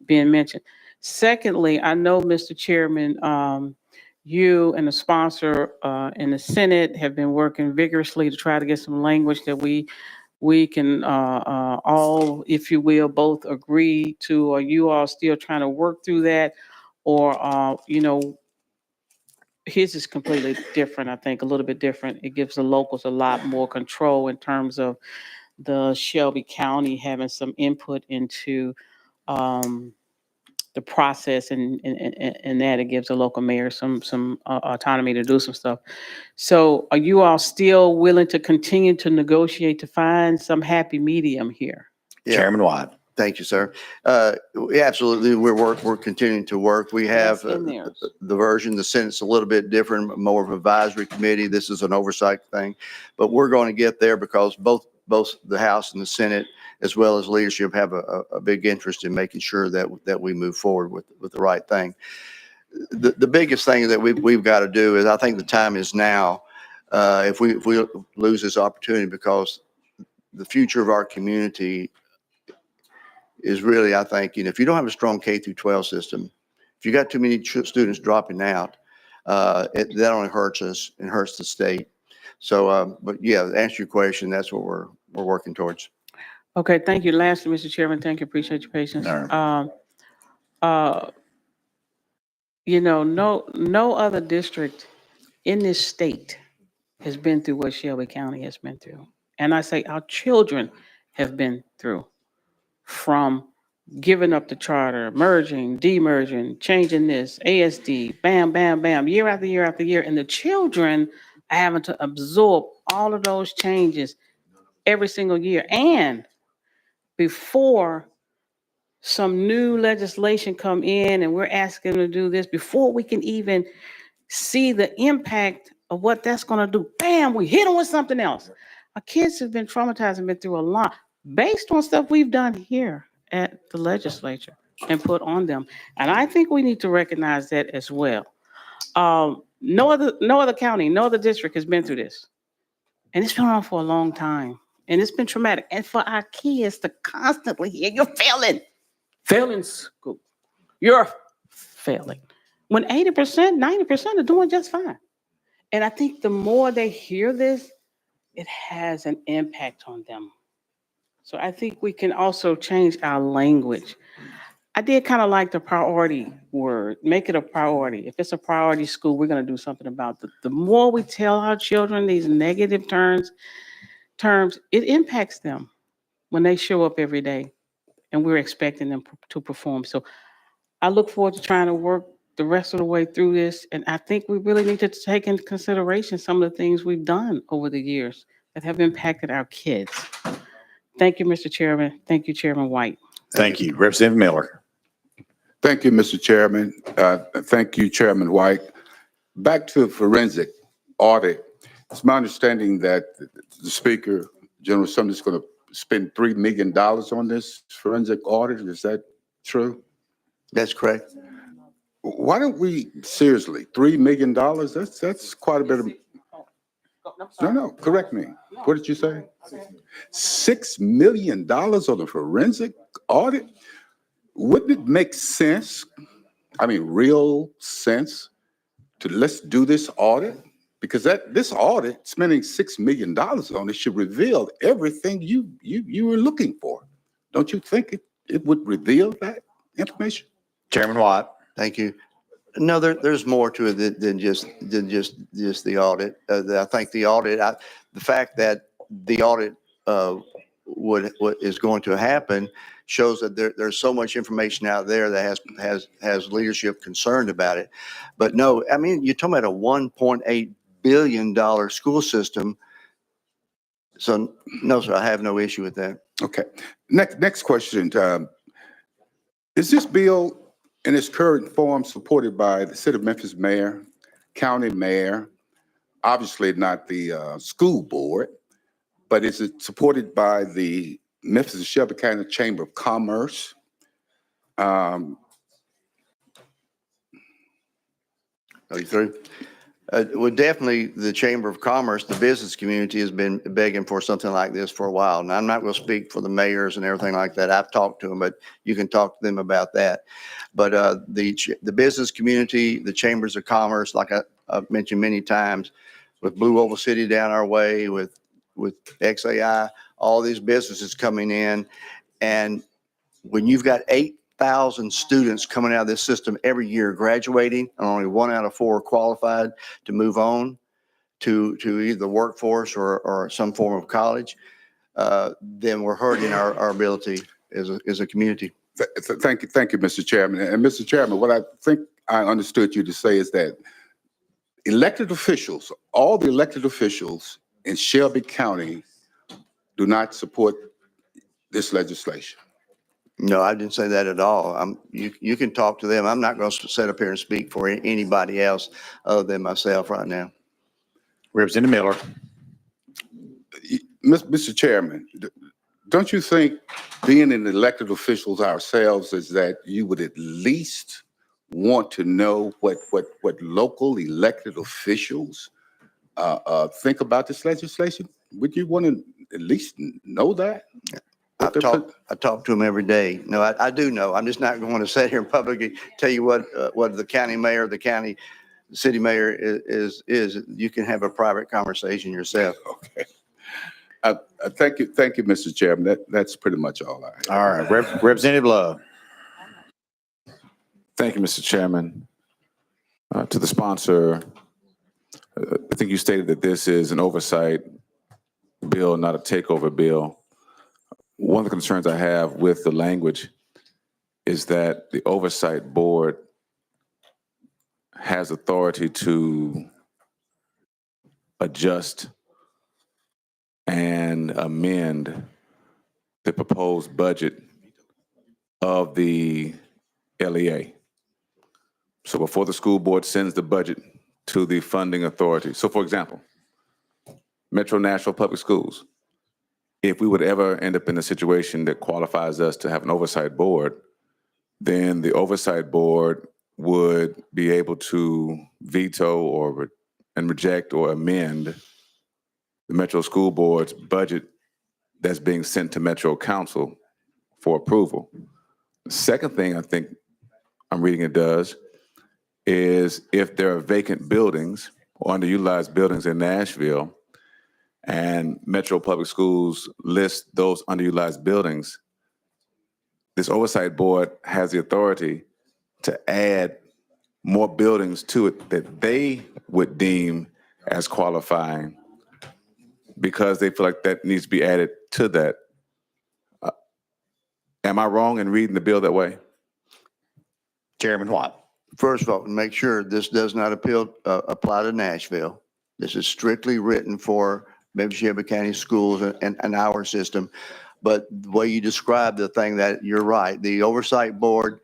being mentioned. Secondly, I know, Mr. Chairman, you and the sponsor in the Senate have been working vigorously to try to get some language that we can all, if you will, both agree to, or you all still trying to work through that, or his is completely different, I think, a little bit different. It gives the locals a lot more control in terms of the Shelby County having some input into the process, and that it gives the local mayor some autonomy to do some stuff. So are you all still willing to continue to negotiate to find some happy medium here? Yeah. Chairman White. Thank you, sir. Absolutely, we're continuing to work. We have What's in there? the version, the Senate's a little bit different, more of an advisory committee. This is an oversight thing, but we're going to get there because both the House and the Senate, as well as leadership, have a big interest in making sure that we move forward with the right thing. The biggest thing that we've got to do is, I think the time is now. If we lose this opportunity, because the future of our community is really, I think, if you don't have a strong K through 12 system, if you got too many students dropping out, that only hurts us and hurts the state. So, but yeah, to answer your question, that's what we're working towards. Okay, thank you. Lastly, Mr. Chairman, thank you. Appreciate your patience. No other district in this state has been through what Shelby County has been through. And I say our children have been through, from giving up the charter, merging, demerging, changing this, ASD, bam, bam, bam, year after year after year. And the children are having to absorb all of those changes every single year. And before some new legislation come in and we're asking them to do this, before we can even see the impact of what that's going to do, bam, we hit them with something else. Our kids have been traumatized and been through a lot based on stuff we've done here at the legislature and put on them. And I think we need to recognize that as well. No other county, no other district has been through this. And it's been on for a long time. And it's been traumatic. And for our kids to constantly hear, you're failing school, you're failing, when 80%, 90% are doing just fine. And I think the more they hear this, it has an impact on them. So I think we can also change our language. I did kind of like the priority word, make it a priority. If it's a priority school, we're going to do something about it. The more we tell our children these negative terms, it impacts them when they show up every day and we're expecting them to perform. So I look forward to trying to work the rest of the way through this. And I think we really need to take into consideration some of the things we've done over the years that have impacted our kids. Thank you, Mr. Chairman. Thank you, Chairman White. Thank you. Representative Miller. Thank you, Mr. Chairman. Thank you, Chairman White. Back to forensic audit. It's my understanding that the Speaker, General Summers, is going to spend $3 million on this forensic audit. Is that true? That's correct. Why don't we, seriously, $3 million? That's quite a bit of. No, correct me. What did you say? $6 million on a forensic audit? Wouldn't it make sense, real sense, to let's do this audit? Because this audit, spending $6 million on it, should reveal everything you were looking for. Don't you think it would reveal that information? Chairman Watt. Thank you. No, there's more to it than just the audit. I think the audit, the fact that the audit what is going to happen shows that there's so much information out there that has leadership concerned about it. But no, you're talking about a $1.8 billion school system So, no, sir, I have no issue with that. Okay. Next question. Is this bill in its current form supported by the City of Memphis mayor, county mayor, obviously not the school board, but is it supported by the Memphis and Shelby County Chamber of Commerce? Are you through? Well, definitely the Chamber of Commerce, the business community has been begging for something like this for a while. And I'm not going to speak for the mayors and everything like that. I've talked to them, but you can talk to them about that. But the business community, the chambers of commerce, like I've mentioned many times, with Blue Oval City down our way, with XAI, all these businesses coming in. And when you've got 8,000 students coming out of this system every year graduating, and only 1 out of 4 are qualified to move on to either the workforce or some form of college, then we're hurting our ability as a community. Thank you, Mr. Chairman. And Mr. Chairman, what I think I understood you to say is that elected officials, all the elected officials in Shelby County do not support this legislation. No, I didn't say that at all. You can talk to them. I'm not going to sit up here and speak for anybody else other than myself right now. Representative Miller. Mr. Chairman, don't you think being an elected officials ourselves is that you would at least want to know what local elected officials think about this legislation? Would you want to at least know that? I talk to them every day. No, I do know. I'm just not going to sit here in public and tell you what the county mayor, the city mayor is. You can have a private conversation yourself. Okay. Thank you, Mr. Chairman. That's pretty much all I have. All right, Representative Love. Thank you, Mr. Chairman. To the sponsor, I think you stated that this is an oversight bill, not a takeover bill. One of the concerns I have with the language is that the oversight board has authority to adjust and amend the proposed budget of the LEA. So before the school board sends the budget to the funding authority. So for example, Metro Nashville Public Schools, if we would ever end up in a situation that qualifies us to have an oversight board, then the oversight board would be able to veto and reject or amend the Metro School Board's budget that's being sent to Metro Council for approval. The second thing I think I'm reading it does is if there are vacant buildings or underutilized buildings in Nashville and Metro Public Schools list those underutilized buildings, this oversight board has the authority to add more buildings to it that they would deem as qualifying because they feel like that needs to be added to that. Am I wrong in reading the bill that way? Chairman Watt. First of all, make sure this does not apply to Nashville. This is strictly written for Memphis Shelby County schools and our system. But the way you describe the thing, that you're right. The oversight board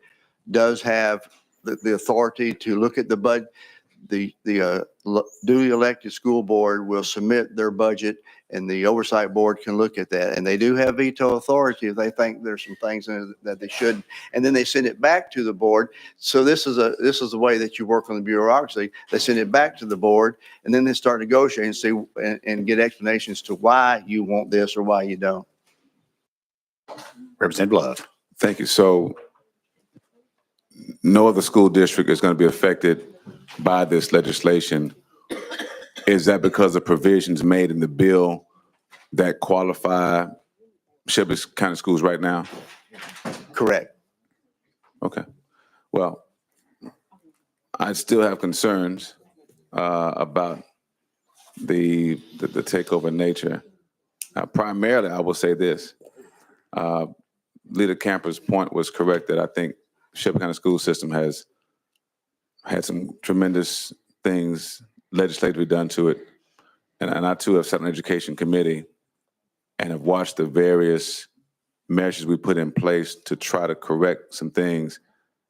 does have the authority to look at the budget. The duly elected school board will submit their budget and the oversight board can look at that. And they do have veto authority if they think there's some things in it that they shouldn't. And then they send it back to the board. So this is the way that you work on the bureaucracy. They send it back to the board and then they start negotiating and get explanations to why you want this or why you don't. Representative Love. Thank you. So no other school district is going to be affected by this legislation. Is that because of provisions made in the bill that qualify Shelby County schools right now? Correct. Okay. Well, I still have concerns about the takeover nature. Primarily, I will say this. Leader Camper's point was correct that I think Shelby County school system has had some tremendous things legislatively done to it. And I too have sat on the education committee and have watched the various measures we put in place to try to correct some things.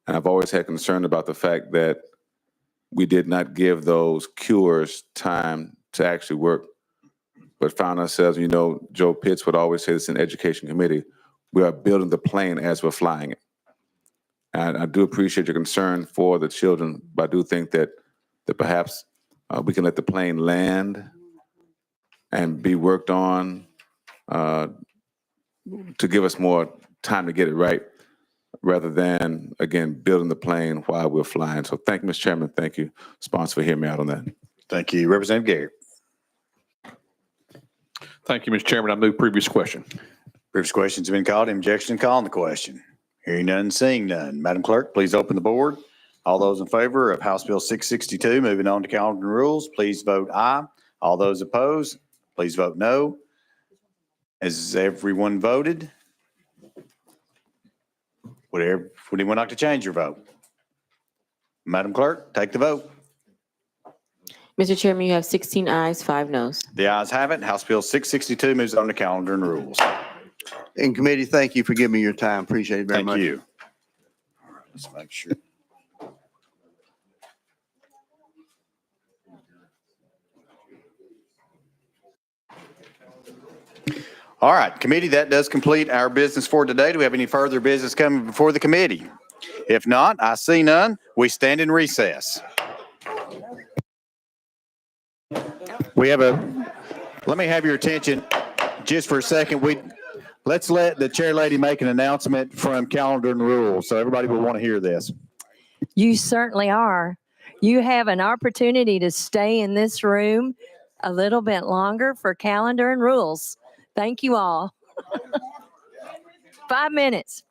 And I've always had concern about the fact that we did not give those cures time to actually work, but found ourselves, Joe Pitts would always say this in Education Committee, we are building the plane as we're flying it. And I do appreciate your concern for the children, but I do think that perhaps we can let the plane land and be worked on to give us more time to get it right, rather than, again, building the plane while we're flying. So thank you, Mr. Chairman. Thank you, sponsor, for hearing me out on that. Thank you. Representative Garrett. Thank you, Mr. Chairman. I move previous question. Previous question's been called. Any objection to calling the question? Hearing none, seeing none. Madam Clerk, please open the board. All those in favor of House Bill 662, moving on to calendar and rules, please vote aye. All those opposed, please vote no. Has everyone voted? Would anyone like to change your vote? Madam Clerk, take the vote. Mr. Chairman, you have 16 ayes, 5 noes. The ayes have it. House Bill 662 moves on to calendar and rules. In committee, thank you for giving me your time. Appreciate it very much. Thank you. All right, let's make sure. All right, committee, that does complete our business for today. Do we have any further business coming before the committee? If not, I see none. We stand in recess. Let me have your attention just for a second. Let's let the chair lady make an announcement from calendar and rules, so everybody will want to hear this. You certainly are. You have an opportunity to stay in this room a little bit longer for calendar and rules. Thank you all. 5 minutes.